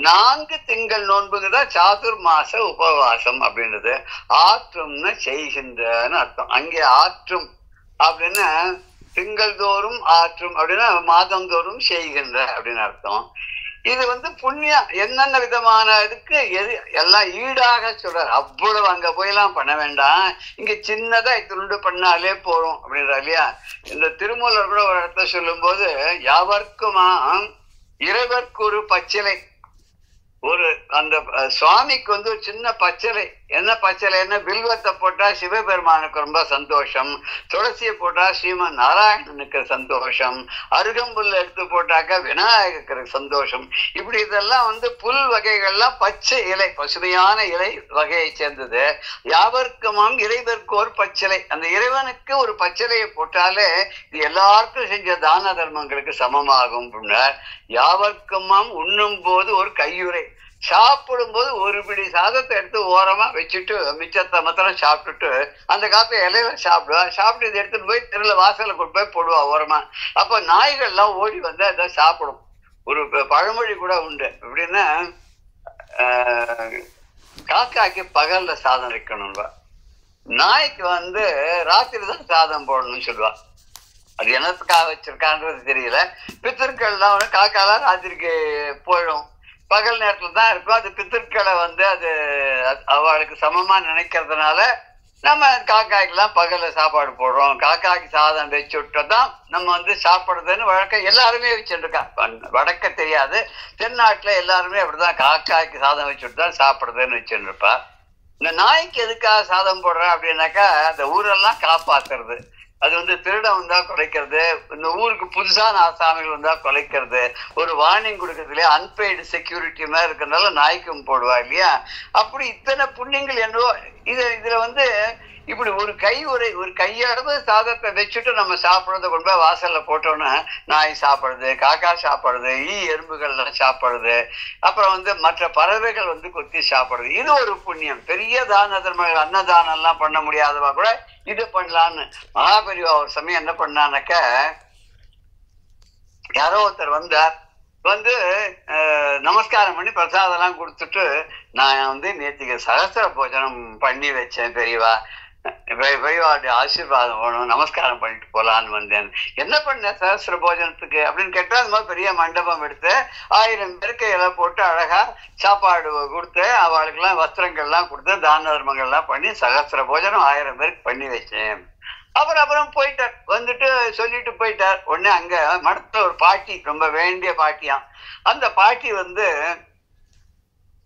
4 திங்கள் நோன்புக்குதான் சாதுர் மாச உபவாசம் அப்படின்றது. ஆற்றும்னு செய்கின்றன்னு அர்த்தம். அங்கே ஆற்றும் அப்படின்னா திங்கள் தோறும் ஆற்றும் அப்படின்னா மாதந்தோறும் செய்கின்ற அப்படின்னு அர்த்தம். இது வந்து புண்ணியம் என்னென்ன விதமான இதுக்கு எல்லாம் ஈடாக சொல்றாரு. அவ்வளவு அங்க போயெல்லாம் பண்ண வேண்டாம், இங்க சின்னதா துண்டு பண்ணாலே போறோம் அப்படின்ற இல்லையா. இந்த திருமூலர் கூட ஒரு இடத்த சொல்லும் போது யாவர்க்குமா இறைவர்க்கு ஒரு பச்சிலை, ஒரு அந்த சுவாமிக்கு வந்து ஒரு சின்ன பச்சிலை. என்ன பச்சிலைன்னா வில்வத்தை போட்டா சிவபெருமானுக்கு ரொம்ப சந்தோஷம், துளசியை போட்டா ஸ்ரீமன் நாராயணனுக்கு சந்தோஷம், அருகம்புல் எடுத்து போட்டாக்கா விநாயகருக்கு சந்தோஷம். இப்படி இதெல்லாம் வந்து புல் வகைகள்லாம் பச்சை இலை, பசுமையான இலை வகையை சேர்ந்தது. யாவர்க்குமாம் இறைவர்க்கு ஒரு பச்சிலை, அந்த இறைவனுக்கு ஒரு பச்சிலையை போட்டாலே இது எல்லாருக்கும் செஞ்ச தான தர்மங்களுக்கு சமமாகும். யாவர்க்குமாம் உண்ணும் போது ஒரு கையுறை, சாப்பிடும் போது ஒரு பிடி சாதத்தை எடுத்து ஓரமா வச்சுட்டு மிச்சத்தை மாத்திரம் சாப்பிட்டுட்டு அந்த காலத்துல இலையில சாப்பிடுவா. சாப்பிட்டு இதை எடுத்துட்டு போய் தெருல வாசல கொண்டு போய் போடுவா ஓரமா. அப்ப நாய்கள்லாம் ஓடி வந்து அதை சாப்பிடும். ஒரு பழமொழி கூட உண்டு, எப்படின்னா காக்காய்க்கு பகல்ல சாதம் வைக்கணும்பா, நாய்க்கு வந்து ராத்திரி தான் சாதம் போடணும்னு சொல்லுவா. அது என்னத்துக்காக வச்சிருக்கான்றது தெரியல. பித்திருக்கள்லாம் காக்காலாம் ராத்திரிக்கு போயிடும், பகல் நேரத்துல தான் இருக்கும். அது பித்திருக்களை வந்து அது அவளுக்கு சமமா நினைக்கிறதுனால நம்ம காக்காய்க்கெல்லாம் பகல்ல சாப்பாடு போடுறோம். காக்காய்க்கு சாதம் வச்சு விட்டதான் நம்ம வந்து சாப்பிடுறதுன்னு வழக்கம் எல்லாருமே வச்சுருக்கா. வடக்க தெரியாது, தென்னாட்டுல எல்லாருமே அப்படிதான் காக்காய்க்கு சாதம் வச்சு விட்டு தான் சாப்பிடுறதுன்னு வச்சுருப்பா. இந்த நாய்க்கு எதுக்காக சாதம் போடுறேன் அப்படின்னாக்கா அந்த ஊரெல்லாம் காப்பாத்துறது. அது வந்து திருடம் வந்தா குலைக்கிறது, இந்த ஊருக்கு புதுசான ஆசாமிகள் வந்தா குலைக்கிறது, ஒரு வார்னிங் கொடுக்கறது இல்லையா, அன்பெய்டு செக்யூரிட்டி மாதிரி இருக்கிறதுனால நாய்க்கும் போடுவா இல்லையா. அப்படி இத்தனை புண்ணியங்கள் என்னவோ இதுல வந்து இப்படி ஒரு ஒரு கையளவு சாதத்தை வச்சுட்டு நம்ம சாப்பிட்றத கொண்டு போய் வாசல்ல போட்டோம்னா நாய் சாப்பிடுறது, காக்கா சாப்பிடுறது, எறும்புகள்லாம் சாப்பிடுறது, அப்புறம் வந்து மற்ற பறவைகள் வந்து கொத்தி சாப்பிடுறது. இது ஒரு புண்ணியம். பெரிய தான தர்மங்கள் அன்னதானம் எல்லாம் பண்ண முடியாதவா கூட இது பண்ணலான்னு மகாபெரிவா ஒரு சமயம் என்ன பண்ணானாக்க, யாரோ ஒருத்தர் வந்தார், வந்து நமஸ்காரம் பண்ணி பிரசாதம் எல்லாம் கொடுத்துட்டு, நான் வந்து நேற்றுக்கு சகஸ்திர போஜனம் பண்ணி வச்சேன் பெரியவா, பெரியவாருடைய ஆசீர்வாதம் வேணும், நமஸ்காரம் பண்ணிட்டு போலான்னு வந்தேன். என்ன பண்ண சகஸ்ர போஜனத்துக்கு அப்படின்னு கேட்டா, அந்த மாதிரி பெரிய மண்டபம் எடுத்து 1000 பேருக்கு இலை போட்டு அழகா சாப்பாடு கொடுத்து அவளுக்கெல்லாம் வஸ்திரங்கள்லாம் கொடுத்து தான தர்மங்கள்லாம் பண்ணி சகஸ்ர போஜனம் 1000 பேருக்கு பண்ணி வச்சேன். அப்புறம் போயிட்டார். வந்துட்டு சொல்லிட்டு போயிட்டார். உடனே அங்க மடத்துல ஒரு பாட்டி, ரொம்ப வேண்டிய பாட்டியாம். அந்த பாட்டி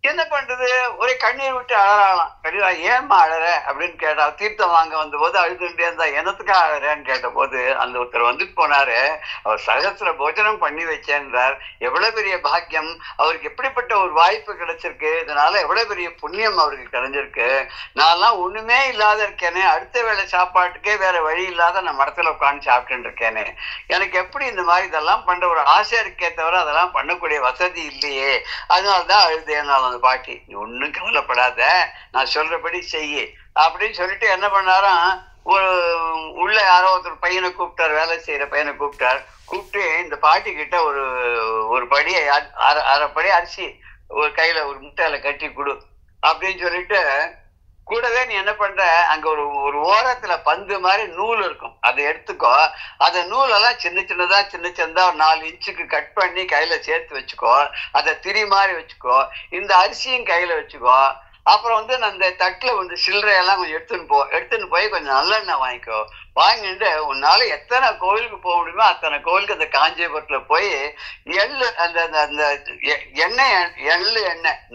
என்ன பண்றது, ஒரே கண்ணீர் விட்டு அழறாளாம். பெரியவா ஏம்மா அழற அப்படின்னு கேட்டா, தீர்த்தம் வாங்க வந்த போது அழுதுகிட்டே இருந்தா. என்னத்துக்கா அழறேன்னு கேட்ட போது அந்த ஒருத்தர் வந்துட்டு போனாரு, அவர் சகஸ்ர போஜனம் பண்ணி வச்சேன்றார். எவ்வளவு பெரிய பாக்கியம் அவருக்கு, எப்படிப்பட்ட ஒரு வாய்ப்பு கிடைச்சிருக்கு, இதனால எவ்வளவு பெரிய புண்ணியம் அவருக்கு கிடைஞ்சிருக்கு. நான்லாம் ஒண்ணுமே இல்லாத இருக்கேனே, அடுத்த வேளை சாப்பாட்டுக்கே வேற வழி இல்லாத நான் மடத்துல உட்காந்து சாப்பிட்டு இருக்கேனே, எனக்கு எப்படி இந்த மாதிரி இதெல்லாம் பண்ற ஒரு ஆசை இருக்கே தவிர அதெல்லாம் பண்ணக்கூடிய வசதி இல்லையே, அதனாலதான் அழுதேனாலும். அந்த பாட்டி, நீ ஒன்னும் கவலைப்படாத, நான் சொல்றபடி செய்ய அப்படின்னு சொல்லிட்டு என்ன பண்ணாராம், ஒரு உள்ள யாரோ ஒருத்தர் பையனை கூப்பிட்டார், வேலை செய்யற பையனை கூப்பிட்டு இந்த பாட்டி கிட்ட ஒரு படி அரை படி அரிசி ஒரு கையில ஒரு முட்டையில கட்டி கொடு அப்படின்னு சொல்லிட்டு, கூடவே நீ என்ன பண்ற, அங்க ஒரு ஓரத்துல பந்து மாதிரி நூல் இருக்கும், அதை எடுத்துக்கோ, அந்த நூலெல்லாம் சின்ன சின்னதா ஒரு 4 இன்ச்சுக்கு கட் பண்ணி கையில சேர்த்து வச்சுக்கோ, அதை திரி மாதிரி வச்சுக்கோ, இந்த அரிசியும் கையில வச்சுக்கோ. அப்புறம் அந்த தட்டுல சில்லறையெல்லாம் கொஞ்சம் எடுத்துன்னு போய் கொஞ்சம் நல்லெண்ணெய் வாங்கிக்கோ. வாங்கிட்டு உன்னால எத்தனை கோவிலுக்கு போக முடியுமோ அத்தனை கோவிலுக்கு அந்த காஞ்சிபுரத்துல போய் எள்ளு அந்த எண்ணெய்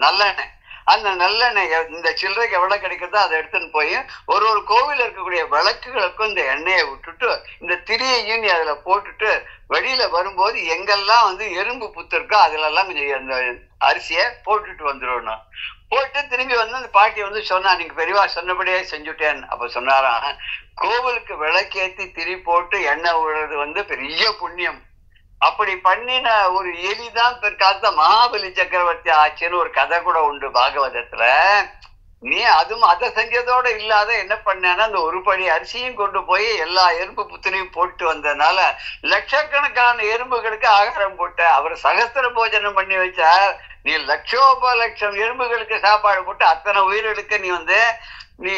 நல்லெண்ணெய், அந்த நல்லெண்ணெய் இந்த சில்லறைக்கு எவ்வளவு கிடைக்கிறதோ அதை எடுத்துன்னு போய் ஒரு கோவில் இருக்கக்கூடிய விளக்குகளுக்கும் இந்த எண்ணெயை விட்டுட்டு இந்த திரியையும் நீ அதுல போட்டுட்டு வெளியில வரும்போது எங்கெல்லாம் எறும்பு புத்து இருக்கோ அதுல எல்லாம் கொஞ்சம் அந்த அரிசியை போட்டுட்டு வந்துடணும். போட்டு திரும்பி அந்த பாட்டி சொன்னா, நீங்க பெரியவா சொன்னபடியே செஞ்சுட்டேன். அப்ப சொன்னாராம், கோவிலுக்கு விளக்கேத்தி திரி போட்டு எண்ணெய் விடுறது பெரிய புண்ணியம். அப்படி பண்ணின ஒரு எலிதான் பிற்காலத்துல மகாபலி சக்கரவர்த்தி ஆச்சுன்னு ஒரு கதை கூட உண்டு பாகவதத்துல. நீ அதை செஞ்சதோட இல்லாத என்ன பண்ணேன்னா, அந்த ஒரு படி அரிசியும் கொண்டு போய் எல்லா எறும்பு புத்தினையும் போட்டு வந்ததுனால லட்சக்கணக்கான எறும்புகளுக்கு ஆகாரம் போட்ட. அவர் சகஸ்ர போஜனம் பண்ணி வச்சார். நீ லட்சம் எறும்புகளுக்கு சாப்பாடு போட்டு அத்தனை உயிர்களுக்கு நீ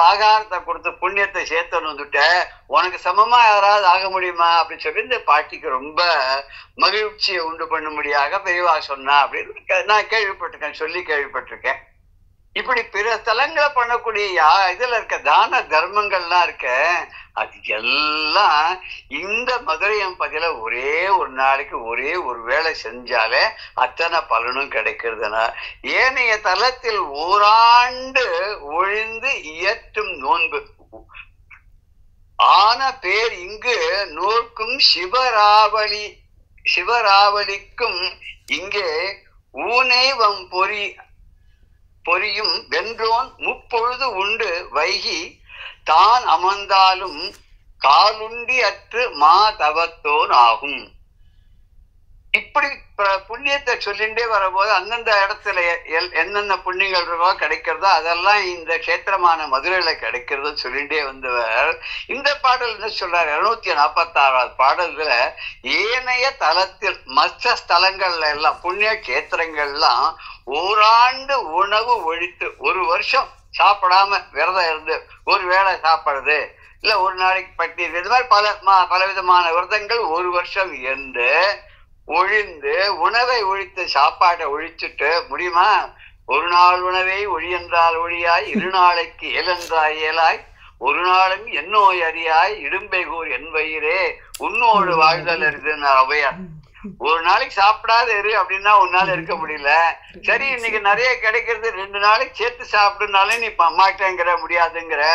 ஆகாரத்தை கொடுத்து புண்ணியத்தை சேர்த்து வந்துட்ட. உனக்கு சமமா யாராவது ஆக முடியுமா அப்படின்னு சொல்லி இந்த பாட்டிக்கு ரொம்ப மகிழ்ச்சியை உண்டு பண்ணும்படியாக பெரியவா சொன்னா அப்படின்னு நான் கேள்விப்பட்டிருக்கேன். இப்படி பிற ஸ்தலங்களை பண்ணக்கூடிய இதுல இருக்க தான தர்மங்கள்லாம் இருக்க, அது எல்லாம் இந்த மதுரையம் பதில ஒரே ஒரு நாளைக்கு ஒரே ஒரு வேளை செஞ்சாலே அத்தனை பலனும் கிடைக்கிறதுனா, ஏனைய தலத்தில் ஓராண்டு ஒழிந்து இயற்றும் நோன்பு ஆன பேர் இங்கு நோக்கும் சிவராவளிக்கும் இங்கே ஊனை பொரியும் வென்றோன் முப்பொழுது உண்டு வைகி தான் அமர்ந்தாலும் காலுண்டி அற்று மா தவத்தோன் ஆகும். இப்படி புண்ணியத்தை சொல்லிண்டே வரபோது அந்தந்த இடத்துல என்னென்ன புண்ணியங்கள் இருக்கோ கிடைக்கிறதோ அதெல்லாம் இந்த கஷேத்திரமான மதுரையில கிடைக்கிறதுன்னு சொல்லிண்டே வந்தவர் இந்த பாடல் என்ன சொல்றாரு, 246வது பாடல்ல ஏனைய தலத்தில் மற்ற ஸ்தலங்கள்ல எல்லாம் புண்ணிய கஷேத்திரங்கள்லாம் ஓராண்டு உணவு ஒழித்து, ஒரு வருஷம் சாப்பிடாம விரதம் இருந்து ஒரு வேளை சாப்பிடுறது இல்ல ஒரு நாளைக்கு பட்டி, இது மாதிரி பலவிதமான விரதங்கள் ஒரு வருஷம் இருந்து ஒழிந்து உணவை ஒழித்து சாப்பாட்டை ஒழிச்சுட்டு முடியுமா? ஒரு நாள் உணவை ஒழியென்றால் ஒழியாய், 2 நாளைக்கு ஏலென்றாய் ஏலாய், ஒரு நாளும் என்னோய் அறியாய், இடும்பை கூர் என் வயிறே உன்னோடு வாழ்தல் இருக்குன்னு அவையார். ஒரு நாளைக்கு சாப்பிடாத இரு அப்படின்னா உன்னால இருக்க முடியல. சரி, இன்னைக்கு நிறைய கிடைக்கிறது, 2 நாளைக்கு சேர்த்து சாப்பிடுனாலே நீ மாட்டேங்கிற முடியாதுங்கிற.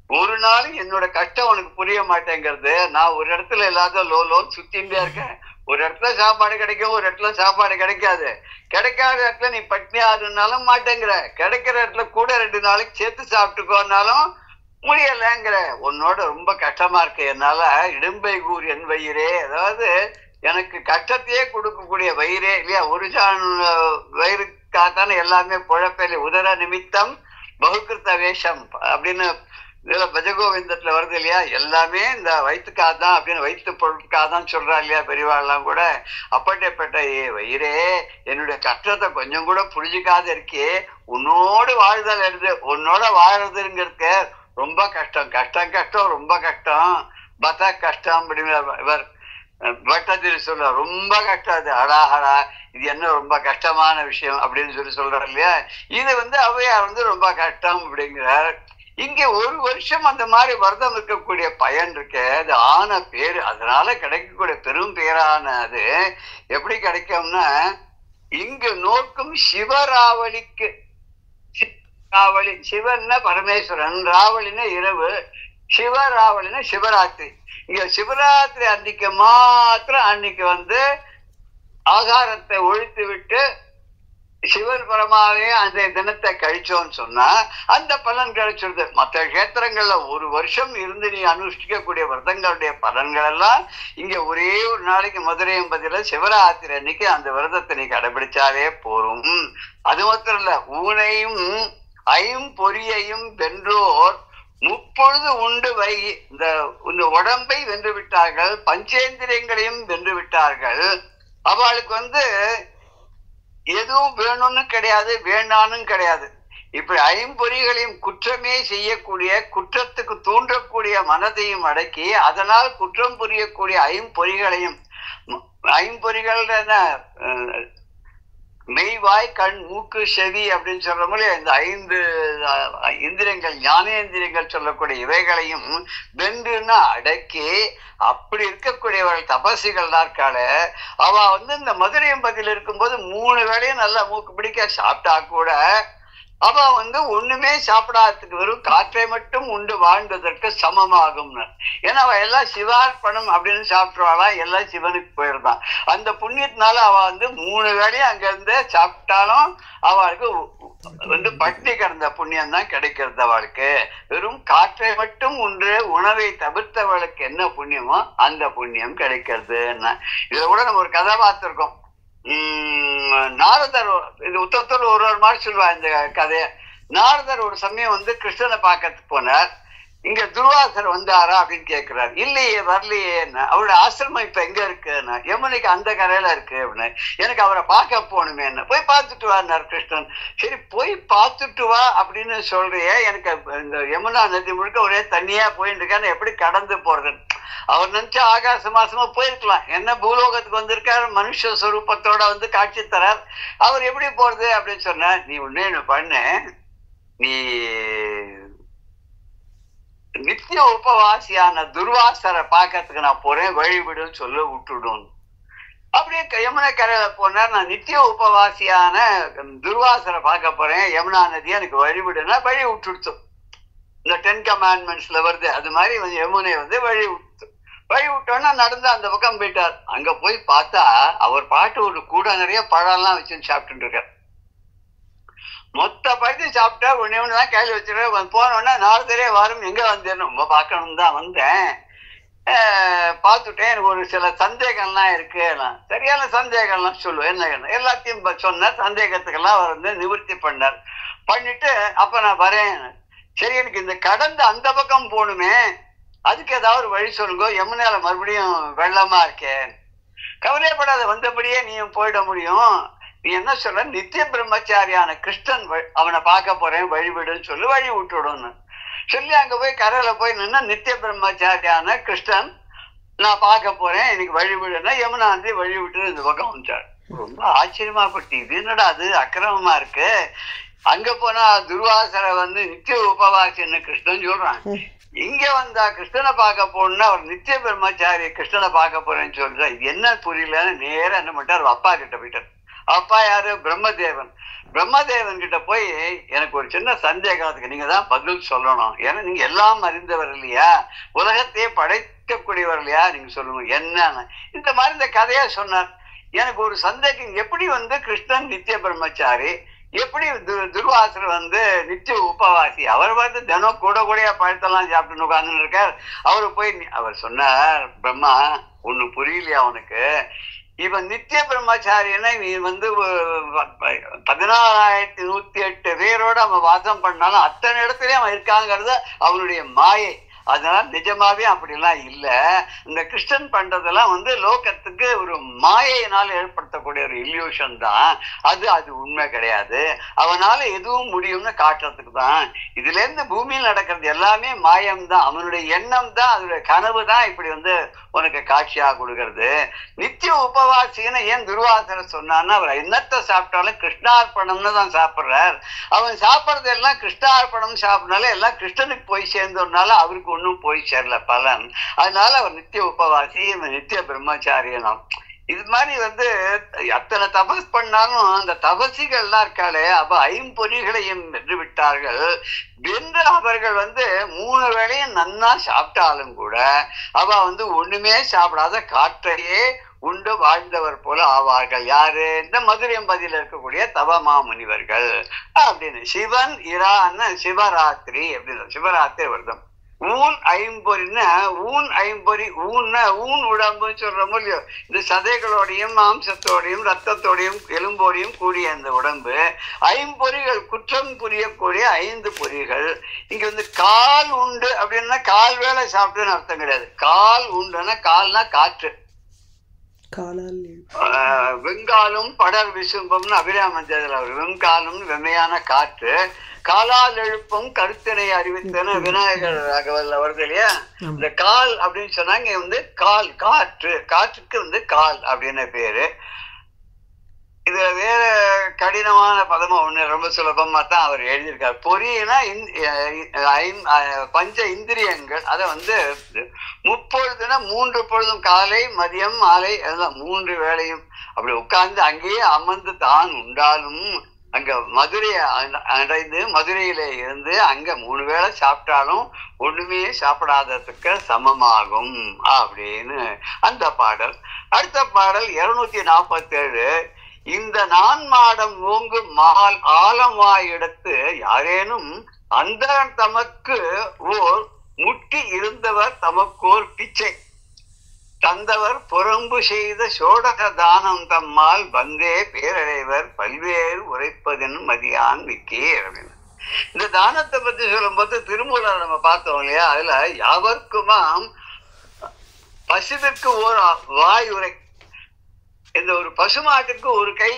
ஒரு நாள் என்னோட கஷ்டம் உனக்கு புரிய மாட்டேங்கிறது. நான் ஒரு இடத்துல இல்லாத லோன்னு சுத்தின்டே இருக்கேன். ஒரு இடத்துல சாப்பாடு கிடைக்கும், ஒரு இடத்துல சாப்பாடு கிடைக்காது. கிடைக்காத இடத்துல நீ பட்னியாருனாலும் மாட்டேங்கிற, கிடைக்கிற இடத்துல கூட 2 நாளைக்கு சேர்த்து சாப்பிட்டுக்கோனாலும் முடியலைங்கிற. உன்னோட ரொம்ப கஷ்டமா இருக்கு, என்னால இடும்பை கூர் என் வயிறே, அதாவது எனக்கு கஷ்டத்தையே கொடுக்கக்கூடிய வயிறே இல்லையா. ஒரு வயிறுக்காகத்தானே எல்லாமே பொழப்பேல உதர நிமித்தம் பகுக்கிருத்த வேஷம் அப்படின்னு இதுல பஜகோவிந்தத்துல வருது இல்லையா. எல்லாமே இந்த வயிற்றுக்காக தான் அப்படின்னு வயிற்று பொருட்காக தான் சொல்றா இல்லையா பெரியவாள்லாம் கூட. அப்பட்டப்பட்ட வயிறே, என்னுடைய கஷ்டத்தை கொஞ்சம் கூட புரிஞ்சுக்காத இருக்கே, உன்னோடு வாழ்தல் எழுது, உன்னோட வாழறதுங்கிறதுக்கு ரொம்ப கஷ்டம் கஷ்டம் கஷ்டம் ரொம்ப கஷ்டம் பத கஷ்டம் அப்படிங்கிற இவர் பட்டத்தில் சொல்ற ரொம்ப கஷ்டம் அது அடாஹடா இது என்ன ரொம்ப கஷ்டமான விஷயம் அப்படின்னு சொல்றாரு இல்லையா. இது ஔவையார் ரொம்ப கஷ்டம் அப்படிங்கிறார். இங்க ஒரு வருஷம் அந்த மாதிரி விரதம் இருக்கக்கூடிய பயன் இருக்கு, அது ஆன பேரு, அதனால கிடைக்கக்கூடிய பெரும் பேரான அது எப்படி கிடைக்கும்னா இங்கு நோக்கும் சிவராவளிக்கு, ராவளி சிவன்னா பரமேஸ்வரன், ராவளின்னா இரவு, சிவராவளின்னா சிவராத்திரி. இங்க சிவராத்திரி அன்னைக்கு மாத்திரம் அன்னைக்கு ஆகாரத்தை ஒழித்து விட்டு சிவன் பரமாவே அந்த தினத்தை கழிச்சோன்னு சொன்னா அந்த பலன் கிடைச்சிருது. மற்ற கஷேத்திரங்கள்ல ஒரு வருஷம் இருந்து நீ அனுஷ்டிக்கக்கூடிய விரதங்களுடைய பலன்கள் எல்லாம் இங்க ஒரே ஒரு நாளைக்கு மதுரையும் பதில சிவராத்திரி அன்னைக்கு அந்த விரதத்தை நீ கடைபிடிச்சாலே போரும். அது மாத்திரம் இல்ல, ஊனையும் ஐம்பொறியையும் வென்றோர் முப்பொழுது உண்டு வைகி, இந்த உடம்பை வென்று விட்டார்கள், பஞ்சேந்திரியங்களையும் வென்று விட்டார்கள். அவளுக்கு எதுவும் வேணும்னு கிடையாது, வேண்டானும் கிடையாது. இப்படி ஐம்பொறிகளையும் குற்றமே செய்யக்கூடிய, குற்றத்துக்கு தூண்டக்கூடிய மனதையும் அடக்கி அதனால் குற்றம் புரியக்கூடிய ஐம்பொறிகளையும், ஐம்பொறிகள் மெய்வாய் கண் மூக்கு செவி அப்படின்னு சொல்ற மாதிரி இந்த 5 இந்திரியங்கள், ஞானேந்திரியங்கள் சொல்லக்கூடிய இவைகளையும் வென்றுன்னா அடக்கி அப்படி இருக்கக்கூடியவர்கள் தபசிகள் தான் இருக்காள. அவ இந்த மதுரையம்பதியில் இருக்கும்போது 3 வேளையும் நல்லா மூக்கு பிடிக்க சாப்பிட்டா கூட அவ ஒண்ணுமே சாப்பிடாததுக்கு வெறும் காற்றை மட்டும் உண்டு வாழ்ந்ததற்கு சமமாகும். ஏன்னா அவ எல்லாம் சிவார்ப்பணம் அப்படின்னு சாப்பிட்டுருவாளா, எல்லாம் சிவனுக்கு போயிருந்தான். அந்த புண்ணியத்தினால அவ 3 வேளையும் அங்க இருந்து சாப்பிட்டாலும் அவளுக்கு பட்டி கிடந்த புண்ணியம் தான் கிடைக்கிறது. அவளுக்கு வெறும் காற்றை மட்டும் உண்டு உணவை தவிர்த்தவளுக்கு என்ன புண்ணியமோ அந்த புண்ணியம் கிடைக்கிறது. இதை கூட நம்ம ஒரு கதை பார்த்திருக்கோம். நாரதர், இது உத்தரத்துல ஒரு மாதிரி சொல்லுவா இந்த கதைய. நாரதர் ஒரு சமயம் கிருஷ்ணனை பார்க்கறதுக்கு போனார். இங்க துர்வாசர் வந்தாரா அப்படின்னு கேட்கிறாரு. இல்லையே, வரலையே. அவருடைய ஆசிரமம் இப்ப எங்க இருக்குன்னா, யமுனைக்கு அந்த கரையில இருக்கு அப்படின்னு. எனக்கு அவரை பார்க்க போகணுமே, என்ன போய் பார்த்துட்டு வான்னார் கிருஷ்ணன். சரி போய் பார்த்துட்டு வா அப்படின்னு சொல்றியே, எனக்கு இந்த யமுனா நதி முழுக்க ஒரே தண்ணியா போயிட்டு இருக்கேன், எப்படி கடந்து போறதுன்னு. அவர் நினைச்சா ஆகாச மாசமா போயிருக்கலாம், என்ன பூலோகத்துக்கு வந்திருக்காரு, மனுஷ ஸ்வரூபத்தோட காட்சி தரார், அவர் எப்படி போறது அப்படின்னு சொன்ன. நீ ஒண்ணு பண்ணு, நீ நித்திய உபவாசியான துர்வாசரை பார்க்கறதுக்கு நான் போறேன், வழிவிடுன்னு சொல்ல விட்டுடும். அப்படியே யமுனை கரையில போனார். நான் நித்திய உபவாசியான துர்வாசரை பார்க்க போறேன், யமுனா நதி எனக்கு வழிவிடுனா வழி விட்டுடுச்சு. இந்த 10 கமாண்ட்மெண்ட்ஸ்ல வருது அது மாதிரி யமுனை வழி விட்டோன்னா நடந்து அந்த பக்கம் போயிட்டார். அங்க போய் பார்த்தா அவர் பாட்டு ஒரு கூட நிறைய பழம்லாம் வச்சு சாப்பிட்டு இருக்கார். மொத்த பழத்தையும் சாப்பிட்டா ஒண்ணு கேள்வி வச்சிருக்கேன். போனோன்னா நாரதரே வரும், எங்க வந்தேன்னு ரொம்ப பார்க்கணும் தான் வந்தேன், பார்த்துட்டேன், எனக்கு ஒரு சில சந்தேகம்லாம் இருக்கு. சரியான சந்தேகம்லாம் சொல்லுவேன், என்ன எல்லாத்தையும் சொன்ன சந்தேகத்துக்கெல்லாம் அவர் நிவர்த்தி பண்ணார். பண்ணிட்டு அப்ப நான் வரேன். சரி எனக்கு இந்த கடந்து அந்த பக்கம் போகணுமே, அதுக்கு ஏதாவது வழி சொல்லுங்க, யமுனால மறுபடியும் வெள்ளமா இருக்கேன். கவலைப்படாத, வந்தபடியே நீயும் போயிட முடியும். நீ என்ன சொல்ற, நித்திய பிரம்மச்சாரியான கிருஷ்ணன் அவனை பார்க்க போறேன், வழிவிடுன்னு சொல்லி வழி விட்டுடும்னு சொல்லி அங்க போய் கரையில போய் நின்னா நித்திய பிரம்மச்சாரியான கிருஷ்ணன் நான் பார்க்க போறேன், எனக்கு வழிவிடுன்னா யமுனா வழி விட்டு இந்த பக்கம் வந்துட்டார். ரொம்ப ஆச்சரியமா போட்டு, இது என்னடா அது அக்கிரமமா இருக்கு. அங்க போனா துர்வாசரை நித்திய உபவாசின்னு கிருஷ்ணன் சொல்றான். இங்க வந்தா கிருஷ்ணனை பார்க்க போனா அவர் நித்திய பிரம்மச்சாரி கிருஷ்ணனை பார்க்க போறேன்னு சொல்ற. இது என்ன புரியலன்னு நேரம் என்ன பண்ணிட்டார், அப்பா கிட்ட போயிட்டார். அப்பா யாரு, பிரம்மதேவன். பிரம்மதேவன் கிட்ட போய் எனக்கு ஒரு சின்ன சந்தேகம், அதுக்கு நீங்க தான் பதில் சொல்லணும், ஏன்னா நீங்க எல்லாம் அறிந்தவர் இல்லையா, உலகத்தையே படைக்கக்கூடியவர் இல்லையா, நீங்க சொல்லுங்க என்னன்னு. இந்த மாதிரி இந்த கதையா சொன்னார். எனக்கு ஒரு சந்தேகம், எப்படி கிருஷ்ணன் நித்திய பிரம்மச்சாரி, எப்படி துர்வாசர் நித்திய உபவாசி, அவர் தினம் கூட பழத்தெல்லாம் சாப்பிட்டு உட்கார்ந்து இருக்கார். அவரு போய் அவர் சொன்னார், பிரம்மா ஒண்ணு புரியலையா அவனுக்கு, இவன் நித்திய பிரம்மச்சாரியனை நீ 14,108 பேரோட அவன் வாசம் பண்ணாலும் அத்தனை இடத்துலயும் அவன் இருக்காங்கிறத அவனுடைய மாயை, அதனால நிஜமாவே அப்படிலாம் இல்ல. இந்த கிருஷ்ணன் பண்றதெல்லாம் வந்து லோகத்துக்கு ஒரு மாயையினால் ஏற்படுத்தக்கூடிய ஒரு இல்யூஷன் தான். அது உண்மை கிடையாது. அவனால எதுவும் முடியும்னு காட்டுறதுக்கு தான். இதுல இருந்து பூமியில் நடக்கிறது எல்லாமே மாயம்தான். அவனுடைய எண்ணம் தான், அதனுடைய கனவு தான் இப்படி வந்து உனக்கு காட்சியா கொடுக்கறது. நித்திய உபவாசின்னு ஏன் துர்வாசனர் சொன்னான்னா, அவர் என்னத்தை சாப்பிட்டாலும் கிருஷ்ணார்ப்பணம்னு தான் சாப்பிடுறார். அவன் சாப்பிட்றது எல்லாம் கிருஷ்ணார்ப்பணம் சாப்பிடனால எல்லாம் கிருஷ்ணனுக்கு போய் சேர்ந்தோம்னால அவருக்கு ஒன்றும் போய் சேரல பலன். அதனால அவர் நித்திய உபவாசி, நித்திய பிரம்மச்சாரியனும். இது மாதிரி வந்து அத்தனை தபஸ் பண்ணாலும் அந்த தபசிகள்லாம் இருக்காளே, அப்ப ஐம்பொறிகளையும் வென்று விட்டார்கள். வென்று அவர்கள் வந்து 3 வேளையும் நன்னா சாப்பிட்டாலும் கூட அவ வந்து ஒண்ணுமே சாப்பிடாத காற்றையே உண்டு வாழ்ந்தவர் போல ஆவார்கள். யாரு? இந்த மதுரையம்பதியில இருக்கக்கூடிய தவமா முனிவர்கள் அப்படின்னு. சிவன் இரான்னு சிவராத்திரி அப்படின்னு, சிவராத்திரி வருடம். ஊன் ஐம்பொறின்னா ஊன் ஐம்பொறி, ஊன்னா ஊன் உடம்புன்னு சொல்றோமோ இல்லையோ, இந்த சதைகளோடையும் மாம்சத்தோடையும் ரத்தத்தோடையும் எலும்போடையும் கூடிய அந்த உடம்பு. ஐம்பொறிகள் குற்றம் புரியக்கூடிய 5 பொறிகள். இங்க வந்து கால் உண்டு அப்படின்னா கால் வேளை சாப்பிட்டுன்னு அர்த்தம் கிடையாது. கால் உண்டுன்னா கால்னா காற்று. வெங்காலும் படர் விசும்பம்னு அபிராமஞ்சதில் அவர் வெங்காலும் வெம்மையான காற்று, காலால் எழுப்பும் கருத்தினை அறிவித்தன விநாயகர் ராகவல்ல வருது இல்லையா. இந்த கால் அப்படின்னு சொன்னாங்க வந்து கால், காற்று, காற்றுக்கு வந்து கால் அப்படின்னு பேரு. இதுல வேற கடினமான பதமா ஒண்ணு ரொம்ப சுலபமா தான் அவர் எழுதியிருக்காரு. பொறினா பஞ்ச இந்திரியங்கள். அதை வந்து 30 3 பொழுதும் காலை மதியம் மாலை எல்லாம் 3 வேளையும் அப்படி உட்கார்ந்து அங்கேயே அமர்ந்து தான் உண்டாலும் அங்க மதுரையை அடைந்து மதுரையில இருந்து அங்க 3 வேளை சாப்பிட்டாலும் ஒண்ணுமே சாப்பிடாததுக்கு சமமாகும் அப்படின்னு அந்த பாடல். அடுத்த பாடல் 247. இந்த நான்மாடம் ஓங்கும் மால் ஆலமாயிடத்து யாரேனும் அந்த தமக்கு ஓர் முட்டி இருந்தவர் தமக்கோர் பிச்சை தந்தவர் புறம்பு செய்த சோடக தானம் தம்மால் வந்தே பேரடைவர் பல்வேறு உரைப்பதன் மதியான் மிக்கீர் அப்படின்னு. இந்த தானத்தை பத்தி சொல்லும் போது திருமூலர் நம்ம பார்த்தோம் இல்லையா, அதுல யாவர்க்குமாம் பசுவிற்கு ஓர் வாய் உரை. இந்த ஒரு பசுமாட்டுக்கு ஒரு கை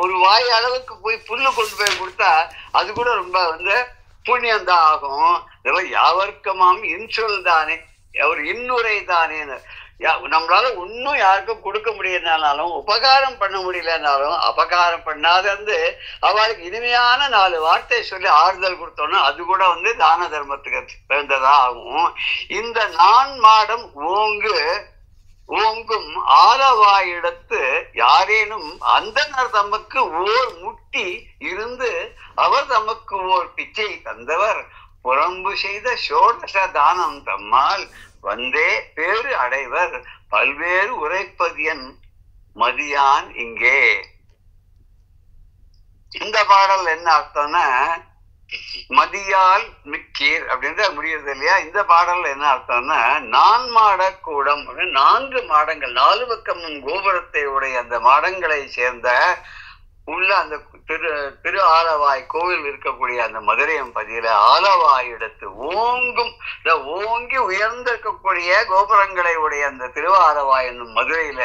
ஒரு வாய் அளவுக்கு போய் புல்லு கொண்டு போய் கொடுத்தா அது கூட ரொம்ப வந்து புண்ணியம்தான் ஆகும். இதெல்லாம் யாவர்க்கமாம் இன்சொல் தானே, ஒரு இன்னுரை தானேன்னு. நம்மளால ஒன்னும் யாருக்கும் கொடுக்க முடியலனாலும் உபகாரம் பண்ண முடியலனாலும் அபகாரம் பண்ணாத வந்து அவளுக்கு இனிமையான 4 வார்த்தை சொல்லி ஆறுதல் கொடுத்தோம்னா அது கூட வந்து தான தர்மத்துக்கு பிறந்ததா ஆகும். இந்த நான்மாடம் ஓங்கும் ஆலவாயிடத்து யாரேனும் அந்தனர் தமக்கு ஓர் முட்டி இருந்து அவர் தமக்கு ஓர் பிச்சை தந்தவர் புறம்பு செய்த சோடச தானம் தம்மால் வந்தே பேரு அடைவர் பல்வேறு உரைப்பதியன் மதியான் இங்கே. இந்த பாடல் என்ன அர்த்தம்னா, மதியால் மிக்கீர் அப்படின்ற முடியுறது இல்லையா. இந்த பாடல்ல என்ன அர்த்தம்னா, நான்மாட கூடம், 4 மாடங்கள் 4 பக்கமும் கோபுரத்தை உடைய அந்த மாடங்களை சேர்ந்த உள்ள அந்த திரு ஆலவாய் கோவில் இருக்கக்கூடிய அந்த மதுரையம்பதியில ஆலவாயிடத்து ஓங்கும், ஓங்கி உயர்ந்திருக்கக்கூடிய கோபுரங்களை உடைய அந்த திருவாலவாய் என்னும் மதுரையில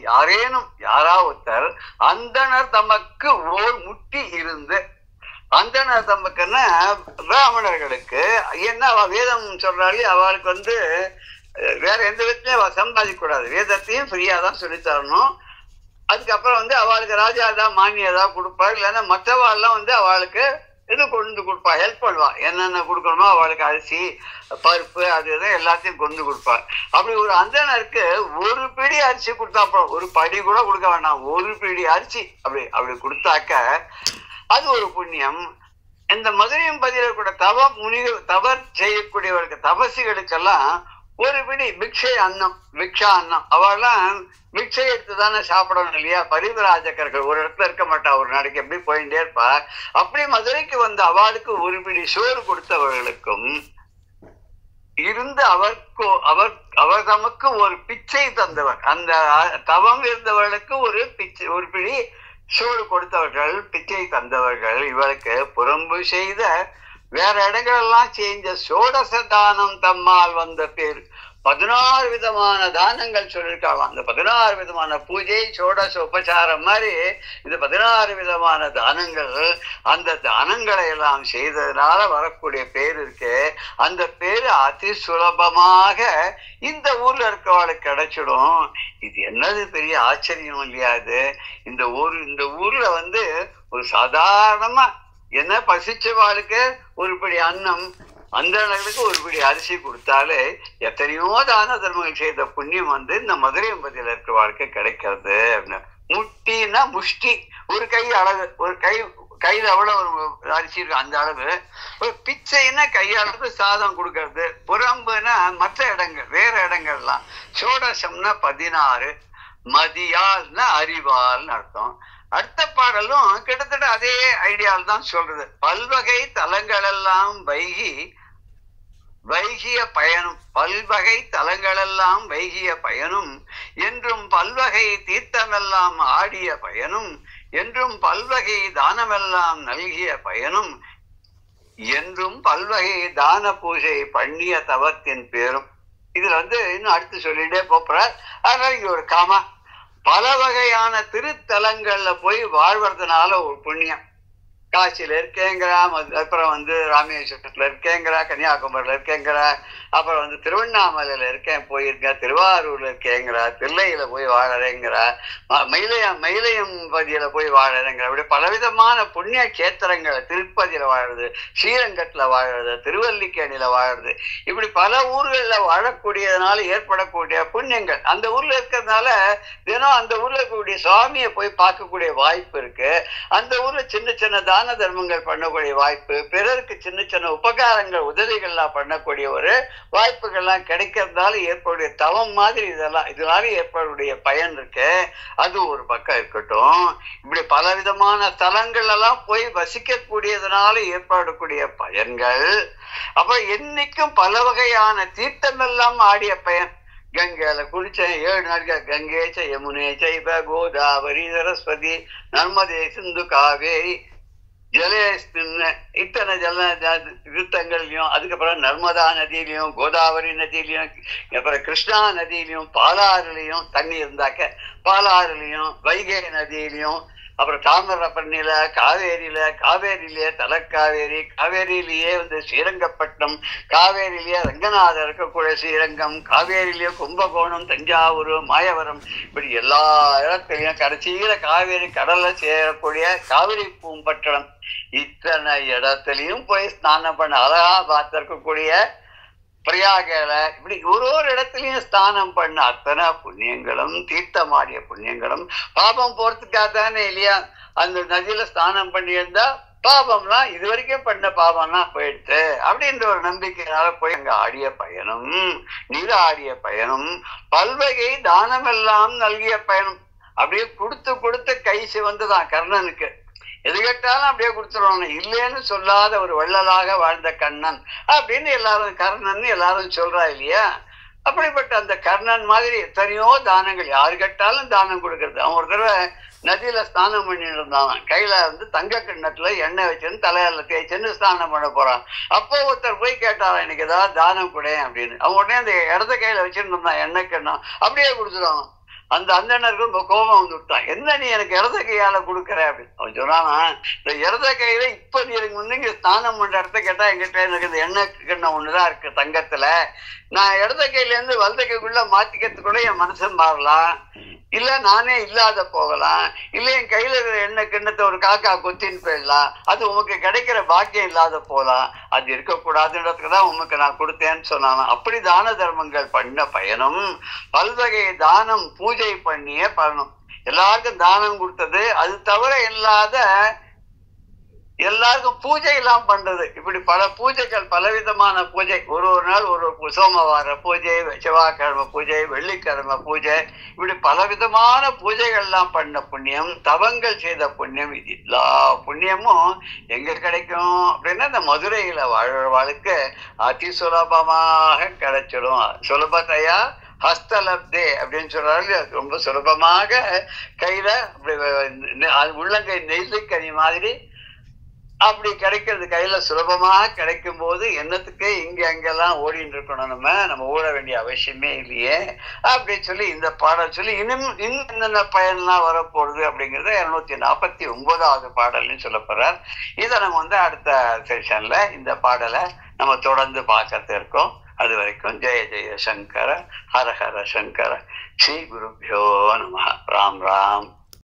யாரேனும் யாராவத்தர் அந்தனர் தமக்கு ஓர் முட்டி இருந்து, அந்தனர் தமக்குன்னா பிராமணர்களுக்கு என்ன வேதம் சொல்றாளே அவளுக்கு வந்து வேற எந்த விதத்திலையும் அவ சம்பாதிக்க கூடாது, வேதத்தையும் ஃப்ரீயா தான் சொல்லி தரணும். அதுக்கப்புறம் வந்து அவளுக்கு ராஜா தான் மானியம் ஏதாவது கொடுப்பாரு, இல்லைன்னா மற்றவாள்லாம் வந்து அவளுக்கு இது கொண்டு கொடுப்பா, ஹெல்ப் பண்ணுவா. என்னென்ன கொடுக்கணுமோ அவளுக்கு அரிசி பருப்பு அது இதை எல்லாத்தையும் கொண்டு கொடுப்பா. அப்படி ஒரு அந்தனருக்கு ஒரு பிடி அரிசி கொடுத்தா அப்புறம் ஒரு படி கூட கொடுக்க வேண்டாம், ஒரு பிடி அரிசி அப்படி கொடுத்தாக்க அது ஒரு புண்ணியம். இந்த மதுரையம்பதியில கூட தவறு செய்யக்கூடியவர்களுக்கு தபசிகளுக்கெல்லாம் ஒரு பிடி பிக்ஷா அன்னம் அவெல்லாம் பிக்ஷை எடுத்து தானே சாப்பிடணும் இல்லையா. பரிவிராஜகர்கள் ஒரு இடத்துல இருக்க மாட்டா, ஒரு நாளைக்கு எப்படி போயிட்டே இருப்பா. அப்படி மதுரைக்கு வந்து அவளுக்கு ஒரு பிடி சோறு கொடுத்தவர்களுக்கும் இருந்து அவர் தமக்கு ஒரு பிச்சை தந்தவர், அந்த தவம் இருந்தவர்களுக்கு ஒரு பிடி சோறு கொடுத்தவர்கள் பிச்சை தந்தவர்கள் இவளுக்கு புறம்பு செய்த வேற இடங்கள் எல்லாம் செஞ்ச சோடச தானம் தம்மால் வந்த பேர். 16 விதமான தானங்கள் சொல்லியிருக்காங்களாம். அந்த 16 விதமான பூஜை சோடச உபசாரம் மாதிரி இந்த 16 விதமான தானங்கள், அந்த தானங்களை எல்லாம் செய்ததுனால வரக்கூடிய பேர் இருக்கு. அந்த பேரு அதி சுலபமாக இந்த ஊர்ல இருக்கவளுக்கு கிடைச்சிடும். இது என்னது பெரிய ஆச்சரியம் இல்லையா? இது இந்த ஊர்ல ஒரு சாதாரணமா என்ன பசிச்சவாளுக்கு ஒரு படி அன்னம், அந்த அளவுக்கு ஒரு பிடி அரிசி கொடுத்தாலே எத்தனையோ தான தர்மங்கள் செய்த புண்ணியம் இந்த மதுரை எம்பதியில இருக்க வாழ்க்கை கிடைக்கிறது. முட்டின்னா முஷ்டி, ஒரு கை அளவு, ஒரு கையில அவ்வளவு ஒரு அரிசி இருக்கு அந்த அளவு. ஒரு பிச்சைன்னா கையளவு சாதம் கொடுக்கறது. புறம்புனா மற்ற இடங்கள் வேற இடங்கள்லாம். சோடசம்னா 16, மதியால்னா அறிவால்னு அர்த்தம். அடுத்த பாடலும் கிட்டத்தட்ட அதே ஐடியால் தான் சொல்றது. பல்வகை தலங்களெல்லாம் வைகிய பயனும், பல்வகை தலங்களெல்லாம் வைகிய பயனும், என்றும் பல்வகை தீர்த்தமெல்லாம் ஆடிய பயனும், என்றும் பல்வகை தானமெல்லாம் நல்கிய பயனும், என்றும் பல்வகை தான பூஜை பண்ணிய தவத்தின் பேரும். இதுல இன்னும் அடுத்து சொல்லிட்டே போறார். அதனால இங்க ஒரு காமா, பல வகையான திருத்தலங்கள்ல போய் வாழ்வதனால ஒரு புண்ணியம். காசியில இருக்கேங்கிறா, அப்புறம் ராமேஸ்வரத்துல இருக்கேங்கிறா, கன்னியாகுமரியில இருக்கேங்கிறா, அப்புறம் திருவண்ணாமலையில இருக்கேன் போயிருக்கேன், திருவாரூர்ல இருக்கேங்கிறா, தில்லையில போய் வாழறேங்கிறா, மயிலையம் பதியில போய் வாழறேங்கிற. அப்படி பலவிதமான புண்ணிய கேத்திரங்களை, திருப்பதியில வாழறது, ஸ்ரீரங்கத்துல வாழறது, திருவல்லிக்கேணியில வாழறது, இப்படி பல ஊர்கள்ல வாழக்கூடியதுனால ஏற்படக்கூடிய புண்ணியங்கள். அந்த ஊர்ல இருக்கிறதுனால தினம் அந்த ஊர்ல இருக்கக்கூடிய சுவாமியை போய் பார்க்கக்கூடிய வாய்ப்பு இருக்கு. அந்த ஊர்ல சின்ன சின்ன தான தர்மங்கள் பண்ணக்கூடிய வாய்ப்பு, பிறருக்கு சின்ன சின்ன உபகாரங்கள் உதவிகள்லாம் பண்ணக்கூடிய ஒரு வாய்ப்புகள்லாம் கிடைக்கிறதுனால ஏற்படைய தவம் மாதிரி இதனால ஏற்படக்கூடிய பயன் இருக்கு. அது ஒரு பக்கம் இருக்கட்டும். இப்படி பலவிதமான ஸ்தலங்கள் எல்லாம் போய் வசிக்கக்கூடியதுனால ஏற்படக்கூடிய பயன்கள். அப்ப என்னைக்கும் பல வகையான தீர்த்தம் எல்லாம் ஆடிய பயன். கங்கையில குளிச்சேன் 7 நாட்கள். கங்கேச்ச யமுனே சைவ கோதாவரி சரஸ்வதி நர்மதே சிந்து காவேரி இத்தனை தீர்த்தங்கள்லயும், அதுக்கப்புறம் நர்மதா நதியிலையும், கோதாவரி நதியிலையும், அப்புறம் கிருஷ்ணா நதியிலையும், பாலாறுலையும் தண்ணி இருந்தாக்க பாலாறுலையும், வைகை நதியிலையும், அப்புறம் தாமிரபரணியில, காவேரியிலேயே தலக்காவேரி, காவேரியிலேயே ஸ்ரீரங்கப்பட்டினம், காவேரியிலேயே ரங்கநாதர் இருக்கக்கூடிய ஸ்ரீரங்கம், காவேரியிலேயே கும்பகோணம், தஞ்சாவூர், மாயவரம், இப்படி எல்லா இடத்துலையும் கடைசியில காவேரி கடல்ல சேரக்கூடிய காவிரி பூம்பட்டினம், இத்தனை இடத்துலையும் போய் ஸ்நானம் பண்ண அலகாபாத் இருக்கக்கூடிய பிரயாகல, இப்படி ஒரு இடத்துலயும் ஸ்நானம் பண்ண அத்தனை புண்ணியங்களும், தீர்த்தமாடிய புண்ணியங்களும், பாபம் போறதுக்காக தானே இல்லையா அந்த நதியில ஸ்நானம் பண்ணியிருந்தா பாபம்லாம் இது வரைக்கும் பண்ண பாபம்லாம் போயிடுச்சு அப்படின்ற ஒரு நம்பிக்கையினால போய் அங்க ஆடிய பயனும், நீர ஆடிய பயனும், பல்வகை தானமெல்லாம் நல்கிய பயனும். அப்படியே கொடுத்து கை சிவந்துதான் கர்ணனுக்கு. எது கேட்டாலும் அப்படியே கொடுத்துருவாங்க. இல்லைன்னு சொல்லாத ஒரு வள்ளலாக வாழ்ந்த கண்ணன் அப்படின்னு எல்லாரும் கர்ணன் எல்லாரும் சொல்றா இல்லையா? அப்படிப்பட்ட அந்த கர்ணன் மாதிரி எத்தனையோ தானங்கள், யாரு கேட்டாலும் தானம் கொடுக்கறது. அவன் ஒரு தடவை நதியில ஸ்நானம் பண்ணிட்டு இருந்தான். கையில தங்க கிண்ணத்துல எண்ணெய் வச்சுன்னு தலையில தேய்ச்சுன்னு ஸ்நானம் பண்ண போறான். அப்போ ஒருத்தர் போய் கேட்டாரான், எனக்கு ஏதாவது தானம் கொடு அப்படின்னு. அவன் உடனே அந்த இடத கையில வச்சுட்டு இருந்தான் எண்ணெய் கிண்ணம். அப்படியே கொடுத்துருவாங்க. அந்த அந்தனருக்கு ரொம்ப கோபம் விட்டான். என்ன நீ எனக்கு இடத கையால கொடுக்குற அப்படின்னு. அவன் சொன்னானா, இந்த இடத கையில இப்ப நீ எனக்கு இங்க ஸ்நானம் பண்ற இடத்த கேட்டா எங்கிட்ட எனக்கு இந்த எண்ணெய் கிண்ணம் ஒண்ணுதான் இருக்கு தங்கத்துல. நான் இடத கையில இருந்து வலது கைக்குள்ள மாத்திக்கிறதுக்குள்ள என் மனசன் மாறலாம், இல்ல நானே இல்லாத போகலாம், இல்ல என் கையில இருக்கிற எண்ணெய் கிண்ணத்தை ஒரு காக்கா கொத்தின்னு போயிடலாம், அது உமக்கு கிடைக்கிற பாக்கியம் இல்லாத போகலாம். அது இருக்கக்கூடாதுன்றதுக்குதான் உமக்கு நான் கொடுத்தேன்னு சொன்னானா. அப்படி தான தர்மங்கள் பண்ண பயனும், பல்வகை தானம் பூஜை பண்ணிய பயனும். எல்லாருக்கும் தானம் கொடுத்தது, அது தவிர இல்லாத எல்லாருக்கும் பூஜை எல்லாம் பண்றது. இப்படி பல பூஜைகள், பலவிதமான பூஜை. ஒரு நாள் ஒரு சோமவார பூஜை, செவ்வாய்க்கிழமை பூஜை, வெள்ளிக்கிழமை பூஜை, இப்படி பலவிதமான பூஜைகள் எல்லாம் பண்ண புண்ணியம், தவங்கள் செய்த புண்ணியம். இது எல்லா புண்ணியமும் எங்க கிடைக்கும் அப்படின்னா இந்த மதுரையில வாழ்றவாளுக்கு அதி சுலபமாக கிடைச்சிடும். சுலபத்தையா ஹஸ்தலப்தே அப்படின்னு சொல்றாரு. ரொம்ப சுலபமாக கையில அப்படி உள்ளங்கை நெல்லிக்கனி மாதிரி அப்படி கிடைக்கிறது கையில சுலபமாக கிடைக்கும் போது என்னத்துக்கு இங்க அங்கெல்லாம் ஓடிட்டு இருக்கணும், நம்ம ஓட வேண்டிய அவசியமே இல்லையே அப்படின்னு சொல்லி இந்த பாடல் சொல்லி இன்னும் என்னென்ன பயன்லாம் வரப்போகுது அப்படிங்கிறத 249வது பாடல்னு சொல்ல போறார். இதை நம்ம அடுத்த செஷன்ல இந்த பாடலை நம்ம தொடர்ந்து பார்க்கறது இருக்கோம். அது வரைக்கும் ஜெய ஜெய சங்கர ஹர ஹர சங்கர ஸ்ரீ குருபியோ நம. ராம் ராம்.